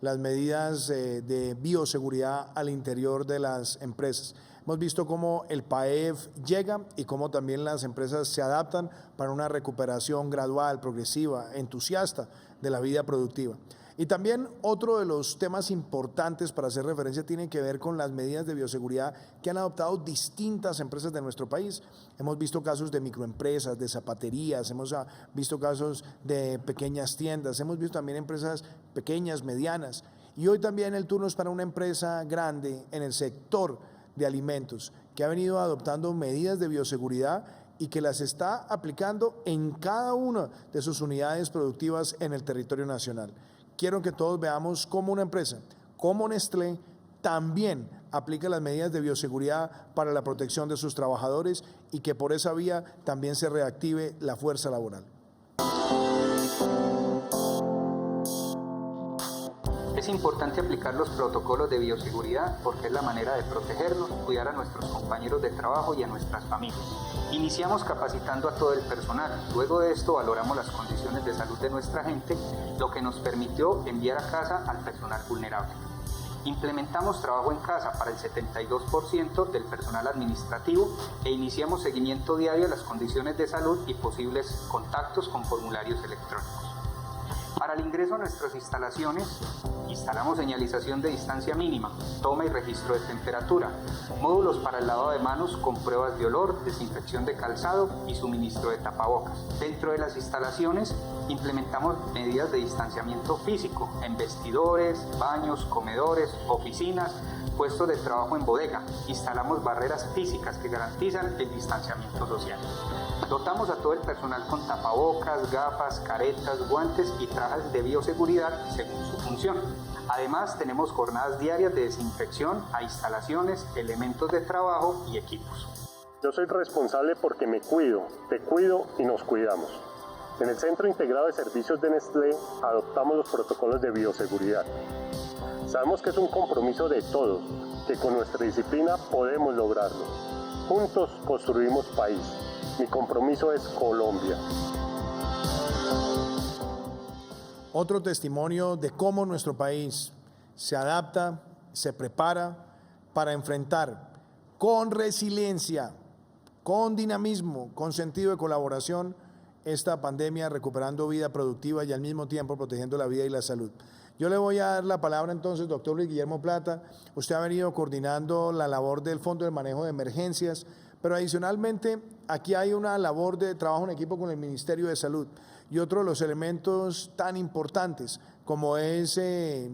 las medidas de bioseguridad al interior de las empresas. Hemos visto cómo el PAEF llega y cómo también las empresas se adaptan para una recuperación gradual, progresiva, entusiasta de la vida productiva. Y también otro de los temas importantes para hacer referencia tiene que ver con las medidas de bioseguridad que han adoptado distintas empresas de nuestro país. Hemos visto casos de microempresas, de zapaterías, hemos visto casos de pequeñas tiendas, hemos visto también empresas pequeñas, medianas. Y hoy también el turno es para una empresa grande en el sector de alimentos que ha venido adoptando medidas de bioseguridad y que las está aplicando en cada una de sus unidades productivas en el territorio nacional. Quiero que todos veamos cómo una empresa como Nestlé también aplica las medidas de bioseguridad para la protección de sus trabajadores y que por esa vía también se reactive la fuerza laboral. Es importante aplicar los protocolos de bioseguridad porque es la manera de protegernos, cuidar a nuestros compañeros de trabajo y a nuestras familias. Iniciamos capacitando a todo el personal. Luego de esto valoramos las condiciones de salud de nuestra gente, lo que nos permitió enviar a casa al personal vulnerable. Implementamos trabajo en casa para el 72% del personal administrativo e iniciamos seguimiento diario a las condiciones de salud y posibles contactos con formularios electrónicos. Para el ingreso a nuestras instalaciones, instalamos señalización de distancia mínima, toma y registro de temperatura, módulos para el lavado de manos con pruebas de olor, desinfección de calzado y suministro de tapabocas. Dentro de las instalaciones, implementamos medidas de distanciamiento físico en vestidores, baños, comedores, oficinas, puestos de trabajo en bodega. Instalamos barreras físicas que garantizan el distanciamiento social. Dotamos a todo el personal con tapabocas, gafas, caretas, guantes y trajes de bioseguridad según su función. Además, tenemos jornadas diarias de desinfección a instalaciones, elementos de trabajo y equipos. Yo soy responsable porque me cuido, te cuido y nos cuidamos. En el Centro Integrado de Servicios de Nestlé adoptamos los protocolos de bioseguridad. Sabemos que es un compromiso de todos, que con nuestra disciplina podemos lograrlo. Juntos construimos país. Mi compromiso es Colombia. Otro testimonio de cómo nuestro país se adapta, se prepara para enfrentar con resiliencia, con dinamismo, con sentido de colaboración esta pandemia, recuperando vida productiva y al mismo tiempo protegiendo la vida y la salud. Yo le voy a dar la palabra entonces, doctor Luis Guillermo Plata. Usted ha venido coordinando la labor del Fondo de Manejo de Emergencias, pero adicionalmente aquí hay una labor de trabajo en equipo con el Ministerio de Salud y otro de los elementos tan importantes como es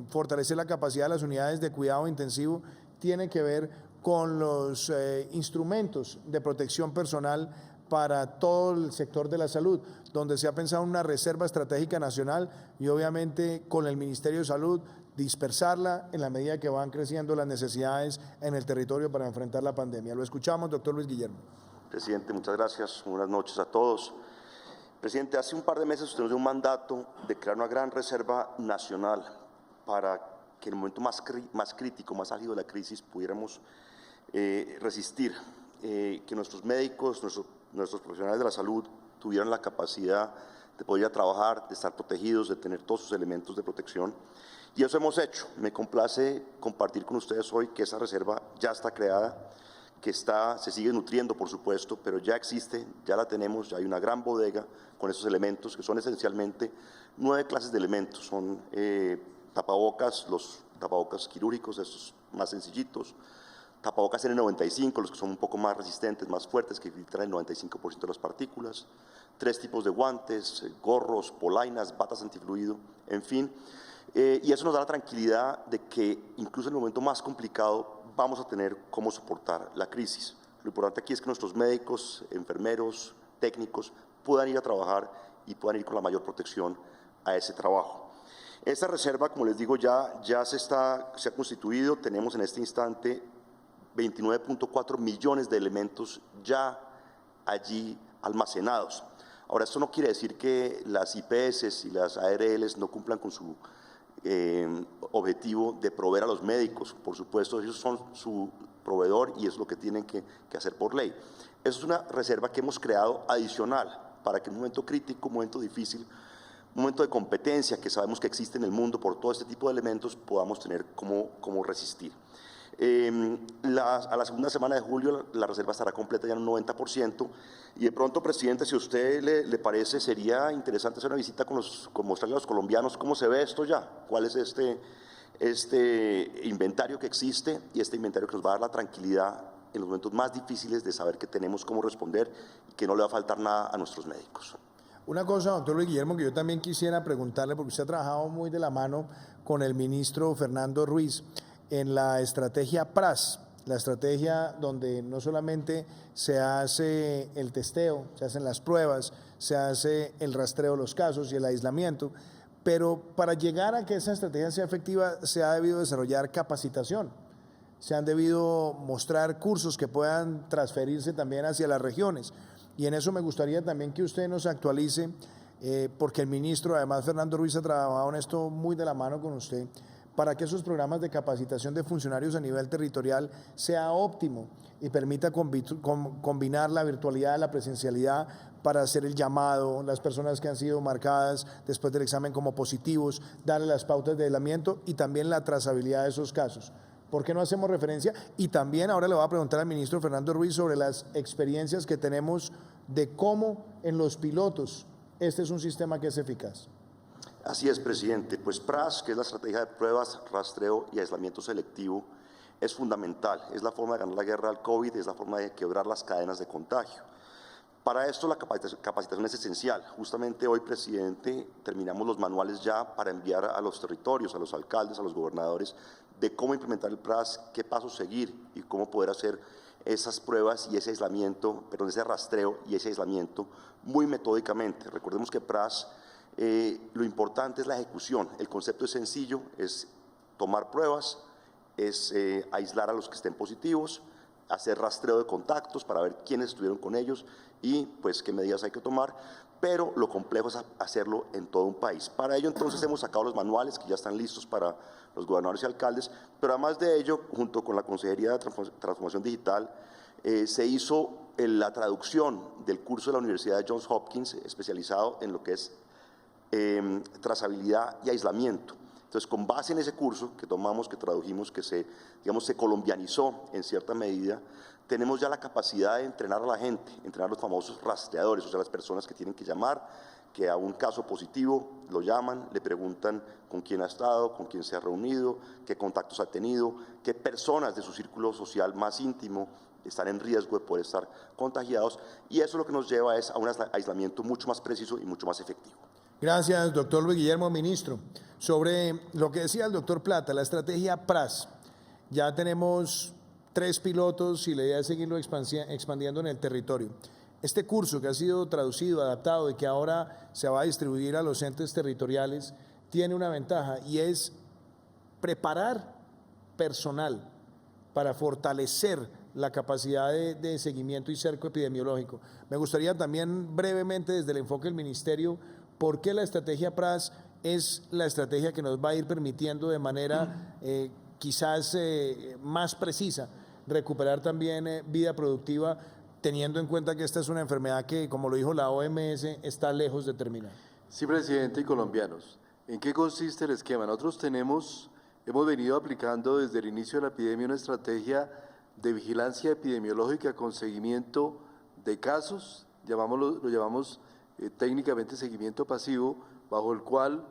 fortalecer la capacidad de las unidades de cuidado intensivo tiene que ver con los instrumentos de protección personal para todo el sector de la salud, donde se ha pensado en una reserva estratégica nacional y obviamente con el Ministerio de Salud dispersarla en la medida que van creciendo las necesidades en el territorio para enfrentar la pandemia. Lo escuchamos, doctor Luis Guillermo. Presidente, muchas gracias. Buenas noches a todos. Presidente, hace un par de meses usted nos dio un mandato de crear una gran reserva nacional para que en el momento más crítico, más álgido de la crisis pudiéramos resistir, que nuestros médicos, nuestros profesionales de la salud tuvieran la capacidad de poder ir a trabajar, de estar protegidos, de tener todos sus elementos de protección. Y eso hemos hecho. Me complace compartir con ustedes hoy que esa reserva ya está creada, que se sigue nutriendo, por supuesto, pero ya existe, ya la tenemos, ya hay una gran bodega con esos elementos, que son esencialmente 9 clases de elementos. Son tapabocas, los tapabocas quirúrgicos, estos más sencillitos, tapabocas N95, los que son un poco más resistentes, más fuertes, que filtran el 95% de las partículas, 3 tipos de guantes, gorros, polainas, batas antifluido, en fin. Y eso nos da la tranquilidad de que incluso en el momento más complicado vamos a tener cómo soportar la crisis. Lo importante aquí es que nuestros médicos, enfermeros, técnicos puedan ir a trabajar y puedan ir con la mayor protección a ese trabajo. Esta reserva, como les digo, ya se ha constituido. Tenemos en este instante 29.4 millones de elementos ya allí almacenados. Ahora, esto no quiere decir que las IPS y las ARLs no cumplan con su objetivo de proveer a los médicos. Por supuesto, ellos son su proveedor y es lo que tienen que hacer por ley. Eso es una reserva que hemos creado adicional para que en un momento crítico, un momento difícil, un momento de competencia que sabemos que existe en el mundo por todo este tipo de elementos, podamos tener cómo resistir. A la segunda semana de julio la reserva estará completa ya en un 90%, y de pronto, presidente, si a usted le parece, sería interesante hacer una visita con mostrarle a los colombianos cómo se ve esto ya, cuál es este inventario que existe, y este inventario que nos va a dar la tranquilidad en los momentos más difíciles de saber que tenemos cómo responder y que no le va a faltar nada a nuestros médicos. Una cosa, doctor Luis Guillermo, que yo también quisiera preguntarle, porque usted ha trabajado muy de la mano con el ministro Fernando Ruiz en la estrategia PRAS, la estrategia donde no solamente se hace el testeo, se hacen las pruebas, se hace el rastreo de los casos y el aislamiento, pero para llegar a que esa estrategia sea efectiva se ha debido desarrollar capacitación, se han debido mostrar cursos que puedan transferirse también hacia las regiones, y en eso me gustaría también que usted nos actualice, porque el ministro, además Fernando Ruiz, ha trabajado en esto muy de la mano con usted, para que esos programas de capacitación de funcionarios a nivel territorial sea óptimo y permita combinar la virtualidad, la presencialidad para hacer el llamado, las personas que han sido marcadas después del examen como positivos, darle las pautas de aislamiento y también la trazabilidad de esos casos. ¿Por qué no hacemos referencia? Y también ahora le voy a preguntar al ministro Fernando Ruiz sobre las experiencias que tenemos de cómo en los pilotos este es un sistema que es eficaz. Así es, presidente. Pues PRAS, que es la estrategia de pruebas, rastreo y aislamiento selectivo, es fundamental. Es la forma de ganar la guerra al COVID, es la forma de quebrar las cadenas de contagio. Para esto la capacitación es esencial. Justamente hoy, presidente, terminamos los manuales ya para enviar a los territorios, a los alcaldes, a los gobernadores, de cómo implementar el PRAS, qué pasos seguir y cómo poder hacer esas pruebas y ese aislamiento, perdón, ese rastreo y ese aislamiento muy metódicamente. Recordemos que PRAS, lo importante es la ejecución. El concepto es sencillo, es tomar pruebas, es aislar a los que estén positivos, hacer rastreo de contactos para ver quiénes estuvieron con ellos y pues qué medidas hay que tomar, pero lo complejo es hacerlo en todo un país. Para ello entonces hemos sacado los manuales que ya están listos para los gobernadores y alcaldes, pero además de ello, junto con la Consejería de Transformación Digital, se hizo la traducción del curso de la Universidad de Johns Hopkins, especializado en lo que es trazabilidad y aislamiento. Entonces, con base en ese curso que tomamos, que tradujimos, que se colombianizó en cierta medida, tenemos ya la capacidad de entrenar a la gente, entrenar a los famosos rastreadores, o sea, las personas que tienen que llamar, que a un caso positivo lo llaman, le preguntan con quién ha estado, con quién se ha reunido, qué contactos ha tenido, qué personas de su círculo social más íntimo están en riesgo de poder estar contagiados, y eso lo que nos lleva es a un aislamiento mucho más preciso y mucho más efectivo. Gracias, doctor Luis Guillermo, ministro. Sobre lo que decía el doctor Plata, la estrategia PRAS, ya tenemos 3 pilotos y la idea es seguirlo expandiendo en el territorio. Este curso que ha sido traducido, adaptado y que ahora se va a distribuir a los entes territoriales, tiene una ventaja y es preparar personal para fortalecer la capacidad de seguimiento y cerco epidemiológico. Me gustaría también brevemente desde el enfoque del ministerio, ¿por qué la estrategia PRAS es la estrategia que nos va a ir permitiendo de manera quizás más precisa recuperar también vida productiva, teniendo en cuenta que esta es una enfermedad que, como lo dijo la OMS, está lejos de terminar? Sí, presidente y colombianos. ¿En qué consiste el esquema? Nosotros hemos venido aplicando desde el inicio de la epidemia una estrategia de vigilancia epidemiológica con seguimiento de casos, lo llamamos técnicamente seguimiento pasivo, bajo el cual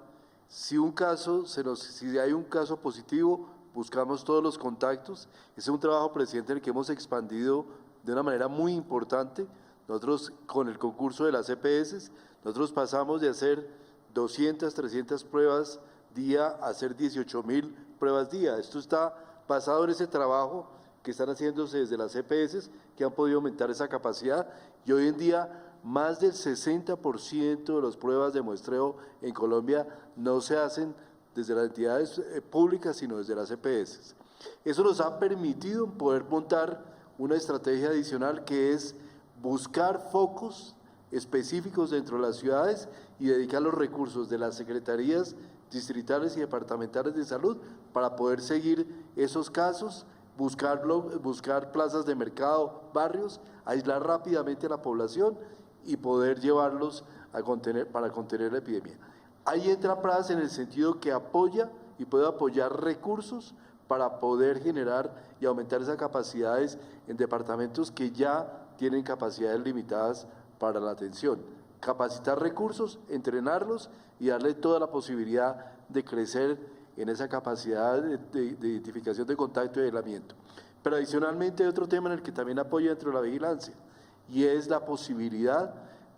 si hay un caso positivo, buscamos todos los contactos. Ese es un trabajo, presidente, en el que hemos expandido de una manera muy importante. Nosotros, con el concurso de las EPS, nosotros pasamos de hacer 200, 300 pruebas día a hacer 18.000 pruebas día. Esto está basado en ese trabajo que están haciéndose desde las EPS, que han podido aumentar esa capacidad, y hoy en día más del 60% de las pruebas de muestreo en Colombia no se hacen desde las entidades públicas, sino desde las EPS. Eso nos ha permitido poder montar una estrategia adicional que es buscar focos específicos dentro de las ciudades y dedicar los recursos de las secretarías distritales y departamentales de salud para poder seguir esos casos, buscar plazas de mercado, barrios, aislar rápidamente a la población y poder llevarlos para contener la epidemia. Ahí entra PRAS en el sentido que apoya y puede apoyar recursos para poder generar y aumentar esas capacidades en departamentos que ya tienen capacidades limitadas para la atención. Capacitar recursos, entrenarlos y darle toda la posibilidad de crecer en esa capacidad de identificación de contacto y aislamiento. Pero adicionalmente hay otro tema en el que también apoya dentro de la vigilancia y es la posibilidad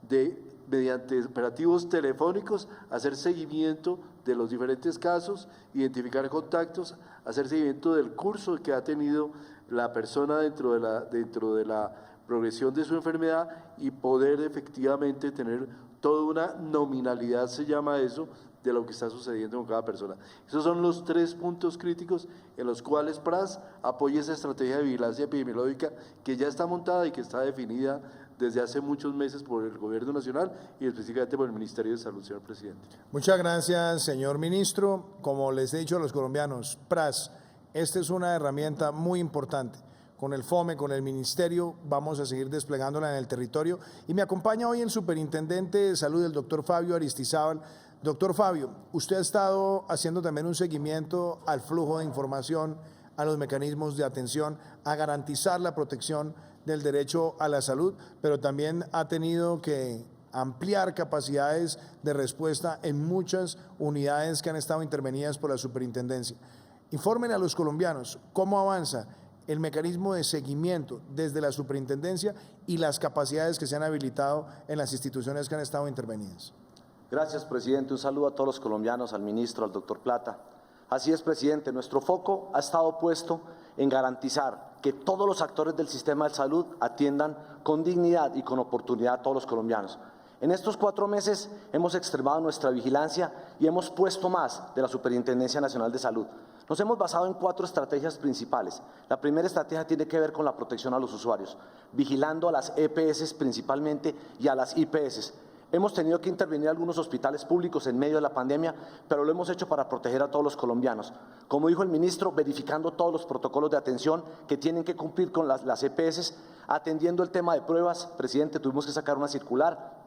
de, mediante operativos telefónicos, hacer seguimiento de los diferentes casos, identificar contactos, hacer seguimiento del curso que ha tenido la persona dentro de la progresión de su enfermedad y poder efectivamente tener toda una nominalidad, se llama eso, de lo que está sucediendo con cada persona. Esos son los 3 puntos críticos en los cuales PRAS apoya esa estrategia de vigilancia epidemiológica que ya está montada y que está definida desde hace muchos meses por el Gobierno Nacional y específicamente por el Ministerio de Salud, señor presidente. Muchas gracias, señor ministro. Como les he dicho a los colombianos, PRAS, esta es una herramienta muy importante. Con el FOME, con el Ministerio, vamos a seguir desplegándola en el territorio. Y me acompaña hoy el Superintendente de Salud, el doctor Fabio Aristizábal. Doctor Fabio, usted ha estado haciendo también un seguimiento al flujo de información, a los mecanismos de atención, a garantizar la protección del derecho a la salud, pero también ha tenido que ampliar capacidades de respuesta en muchas unidades que han estado intervenidas por la superintendencia. Informen a los colombianos cómo avanza el mecanismo de seguimiento desde la superintendencia y las capacidades que se han habilitado en las instituciones que han estado intervenidas. Gracias, presidente. Un saludo a todos los colombianos, al ministro, al doctor Plata. Así es, presidente. Nuestro foco ha estado puesto en garantizar que todos los actores del sistema de salud atiendan con dignidad y con oportunidad a todos los colombianos. En estos 4 meses hemos extremado nuestra vigilancia y hemos puesto más de la Superintendencia Nacional de Salud. Nos hemos basado en 4 estrategias principales. La primera estrategia tiene que ver con la protección a los usuarios, vigilando a las EPS principalmente y a las IPS. Hemos tenido que intervenir algunos hospitales públicos en medio de la pandemia, pero lo hemos hecho para proteger a todos los colombianos. Como dijo el ministro, verificando todos los protocolos de atención que tienen que cumplir con las EPS, atendiendo el tema de pruebas. Presidente, tuvimos que sacar una circular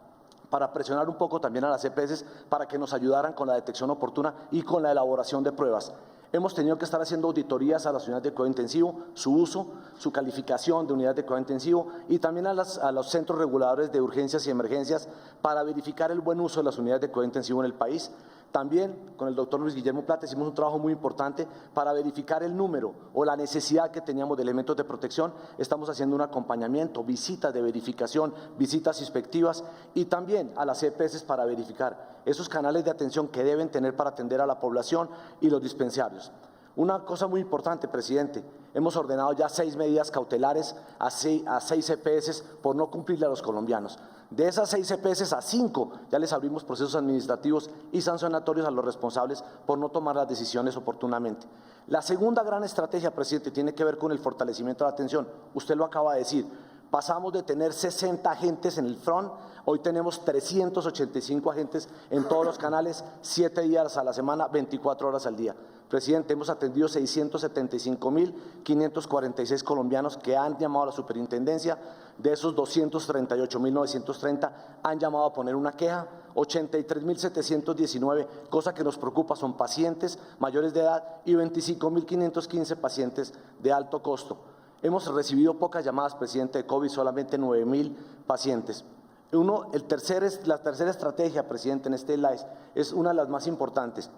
para presionar un poco también a las EPS para que nos ayudaran con la detección oportuna y con la elaboración de pruebas. Hemos tenido que estar haciendo auditorías a las unidades de cuidado intensivo, su uso, su calificación de unidades de cuidado intensivo y también a los centros reguladores de urgencias y emergencias para verificar el buen uso de las unidades de cuidado intensivo en el país. También con el doctor Luis Guillermo Plata hicimos un trabajo muy importante para verificar el número o la necesidad que teníamos de elementos de protección. Estamos haciendo un acompañamiento, visitas de verificación, visitas inspectivas y también a las EPS para verificar esos canales de atención que deben tener para atender a la población y los dispensarios. Una cosa muy importante, presidente, hemos ordenado ya 6 medidas cautelares a 6 EPS por no cumplirle a los colombianos. De esas 6 EPS a 5 ya les abrimos procesos administrativos y sancionatorios a los responsables por no tomar las decisiones oportunamente. La segunda gran estrategia, presidente, tiene que ver con el fortalecimiento de la atención. Usted lo acaba de decir. Pasamos de tener 60 agentes en el front, hoy tenemos 385 agentes en todos los canales, 7 días a la semana, 24 horas al día. Presidente, hemos atendido 675.546 colombianos que han llamado a la superintendencia. De esos 238.930 han llamado a poner una queja, 83.719, cosa que nos preocupa, son pacientes mayores de edad y 25.515 pacientes de alto costo. Hemos recibido pocas llamadas, presidente, de COVID, solamente 9.000 pacientes. La tercera estrategia, presidente, en este live es una de las más importantes.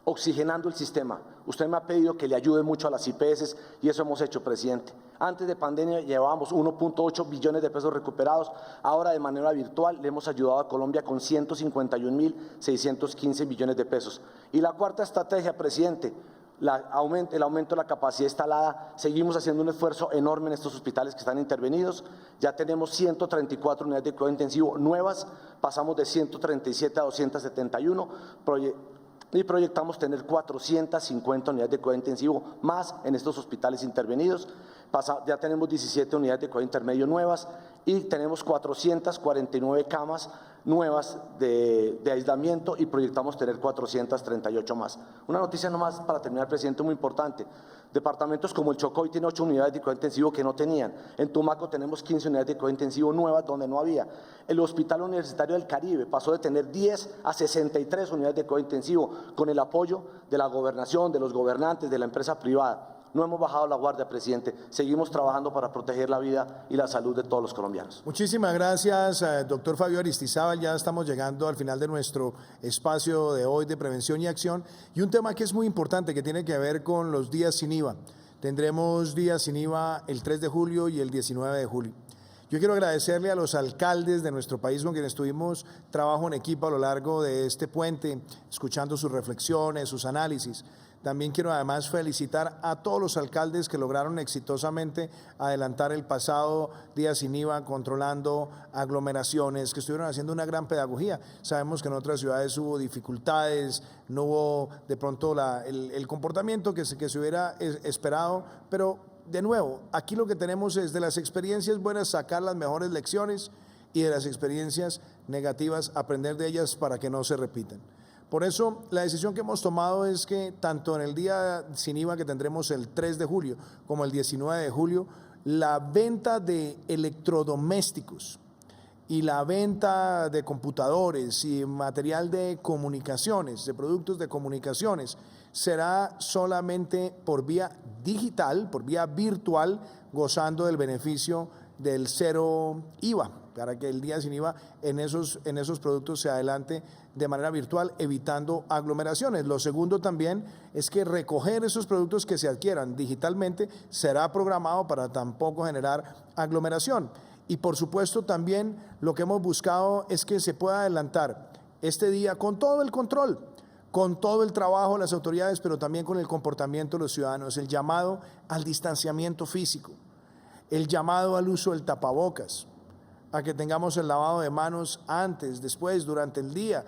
Oxigenando el sistema. Usted me ha pedido que le ayude mucho a las IPS y eso hemos hecho, presidente. Antes de pandemia llevábamos 1.8 billones de pesos recuperados. Ahora de manera virtual le hemos ayudado a Colombia con 151.615 millones de pesos. Y la cuarta estrategia, presidente, el aumento de la capacidad instalada. Seguimos haciendo un esfuerzo enorme en estos hospitales que están intervenidos. Ya tenemos 134 unidades de cuidado intensivo nuevas, pasamos de 137 a 271 y proyectamos tener 450 unidades de cuidado intensivo más en estos hospitales intervenidos. Ya tenemos 17 unidades de cuidado intermedio nuevas y tenemos 449 camas nuevas de aislamiento y proyectamos tener 438 más. Una noticia nomás para terminar, presidente, muy importante. Departamentos como el Chocó hoy tiene 8 unidades de cuidado intensivo que no tenían. En Tumaco tenemos 15 unidades de cuidado intensivo nuevas donde no había. El Hospital Universitario del Caribe pasó de tener 10 a 63 unidades de cuidado intensivo con el apoyo de la gobernación, de los gobernantes, de la empresa privada. No hemos bajado la guardia, presidente. Seguimos trabajando para proteger la vida y la salud de todos los colombianos. Muchísimas gracias, doctor Fabio Aristizábal. Ya estamos llegando al final de nuestro espacio de hoy de prevención y acción. Y un tema que es muy importante, que tiene que ver con los días sin IVA. Tendremos días sin IVA el 3 de julio y el 19 de julio. Yo quiero agradecerle a los alcaldes de nuestro país con quienes tuvimos trabajo en equipo a lo largo de este puente, escuchando sus reflexiones, sus análisis. También quiero además felicitar a todos los alcaldes que lograron exitosamente adelantar el pasado día sin IVA, controlando aglomeraciones, que estuvieron haciendo una gran pedagogía. Sabemos que en otras ciudades hubo dificultades, no hubo de pronto el comportamiento que se hubiera esperado, pero de nuevo, aquí lo que tenemos es de las experiencias buenas sacar las mejores lecciones y de las experiencias negativas aprender de ellas para que no se repitan. Por eso, la decisión que hemos tomado es que tanto en el día sin IVA que tendremos el 3 de julio como el 19 de julio, la venta de electrodomésticos y la venta de computadores y material de comunicaciones, de productos de comunicaciones, será solamente por vía digital, por vía virtual, gozando del beneficio del cero IVA, para que el día sin IVA en esos productos se adelante de manera virtual, evitando aglomeraciones. Lo segundo también es que recoger esos productos que se adquieran digitalmente será programado para tampoco generar aglomeración. Y por supuesto también lo que hemos buscado es que se pueda adelantar este día con todo el control, con todo el trabajo de las autoridades, pero también con el comportamiento de los ciudadanos, el llamado al distanciamiento físico, el llamado al uso del tapabocas, a que tengamos el lavado de manos antes, después, durante el día,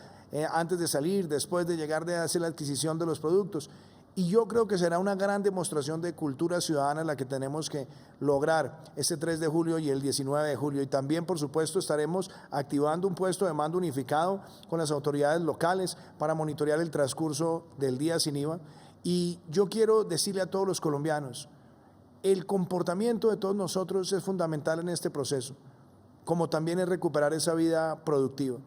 antes de salir, después de llegar de hacer la adquisición de los productos. Y yo creo que será una gran demostración de cultura ciudadana la que tenemos que lograr este 3 de julio y el 19 de julio. Y también, por supuesto, estaremos activando un puesto de mando unificado con las autoridades locales para monitorear el transcurso del día sin IVA. Y yo quiero decirle a todos los colombianos, el comportamiento de todos nosotros es fundamental en este proceso, como también es recuperar esa vida productiva.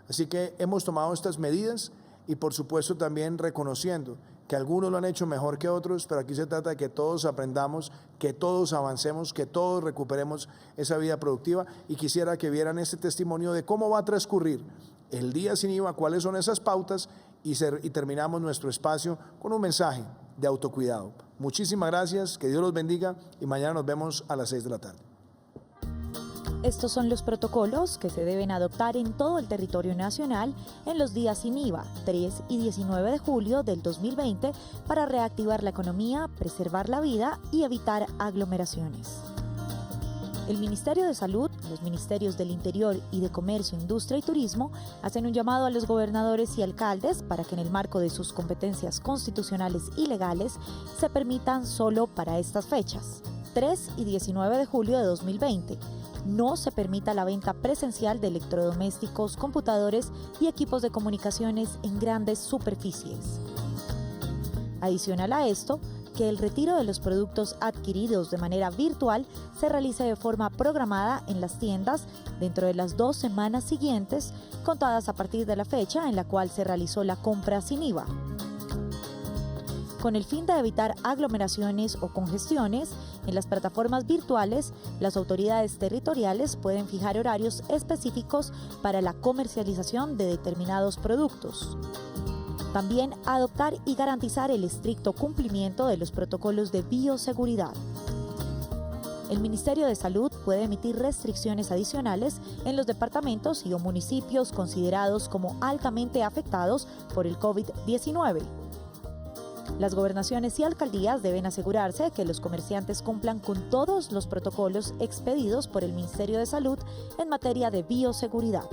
Así que hemos tomado estas medidas y por supuesto también reconociendo que algunos lo han hecho mejor que otros, pero aquí se trata de que todos aprendamos, que todos avancemos, que todos recuperemos esa vida productiva. Y quisiera que vieran este testimonio de cómo va a transcurrir el día sin IVA, cuáles son esas pautas y terminamos nuestro espacio con un mensaje de autocuidado. Muchísimas gracias, que Dios los bendiga y mañana nos vemos a las 6 de la tarde. Estos son los protocolos que se deben adoptar en todo el territorio nacional en los días sin IVA, 3 y 19 de julio del 2020, para reactivar la economía, preservar la vida y evitar aglomeraciones. El Ministerio de Salud, los Ministerios del Interior y de Comercio, Industria y Turismo hacen un llamado a los gobernadores y alcaldes para que en el marco de sus competencias constitucionales y legales se permitan solo para estas fechas, 3 y 19 de julio de 2020. No se permita la venta presencial de electrodomésticos, computadores y equipos de comunicaciones en grandes superficies. Adicional a esto, que el retiro de los productos adquiridos de manera virtual se realice de forma programada en las tiendas dentro de las 2 semanas siguientes, contadas a partir de la fecha en la cual se realizó la compra sin IVA. Con el fin de evitar aglomeraciones o congestiones, en las plataformas virtuales, las autoridades territoriales pueden fijar horarios específicos para la comercialización de determinados productos. También adoptar y garantizar el estricto cumplimiento de los protocolos de bioseguridad. El Ministerio de Salud puede emitir restricciones adicionales en los departamentos y o municipios considerados como altamente afectados por el COVID-19. Las gobernaciones y alcaldías deben asegurarse que los comerciantes cumplan con todos los protocolos expedidos por el Ministerio de Salud en materia de bioseguridad,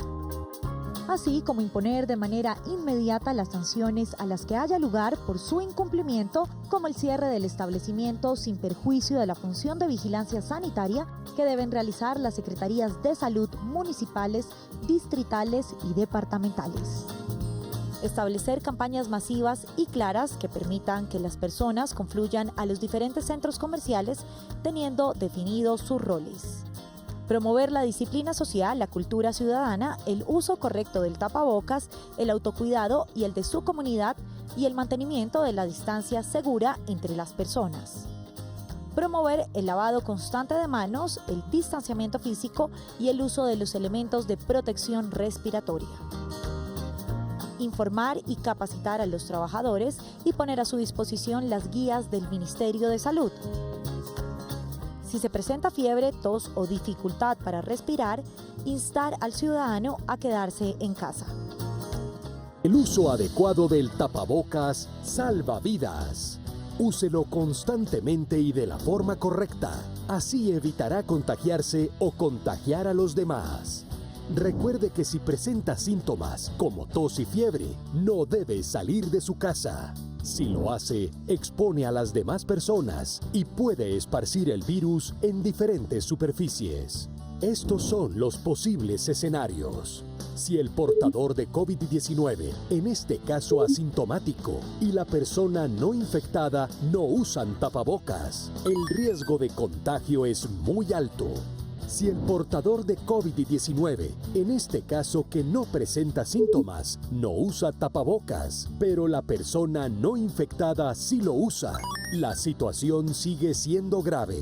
así como imponer de manera inmediata las sanciones a las que haya lugar por su incumplimiento, como el cierre del establecimiento sin perjuicio de la función de vigilancia sanitaria que deben realizar las secretarías de salud municipales, distritales y departamentales. Establecer campañas masivas y claras que permitan que las personas confluyan a los diferentes centros comerciales teniendo definidos sus roles. Promover la disciplina social, la cultura ciudadana, el uso correcto del tapabocas, el autocuidado y el de su comunidad y el mantenimiento de la distancia segura entre las personas. Promover el lavado constante de manos, el distanciamiento físico y el uso de los elementos de protección respiratoria. Informar y capacitar a los trabajadores y poner a su disposición las guías del Ministerio de Salud. Si se presenta fiebre, tos o dificultad para respirar, instar al ciudadano a quedarse en casa. El uso adecuado del tapabocas salva vidas. Úselo constantemente y de la forma correcta. Así evitará contagiarse o contagiar a los demás. Recuerde que si presenta síntomas como tos y fiebre, no debe salir de su casa. Si lo hace, expone a las demás personas y puede esparcir el virus en diferentes superficies. Estos son los posibles escenarios. Si el portador de COVID-19, en este caso asintomático, y la persona no infectada no usan tapabocas, el riesgo de contagio es muy alto. Si el portador de COVID-19, en este caso que no presenta síntomas, no usa tapabocas, pero la persona no infectada sí lo usa, la situación sigue siendo grave.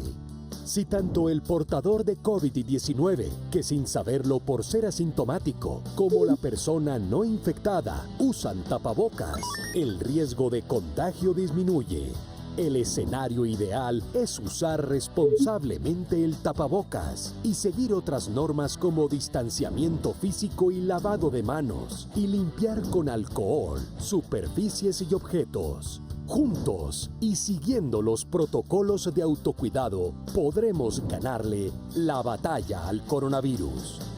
Si tanto el portador de COVID-19, que sin saberlo por ser asintomático, como la persona no infectada usan tapabocas, el riesgo de contagio disminuye. El escenario ideal es usar responsablemente el tapabocas y seguir otras normas como distanciamiento físico y lavado de manos y limpiar con alcohol superficies y objetos. Juntos y siguiendo los protocolos de autocuidado, podremos ganarle la batalla al coronavirus.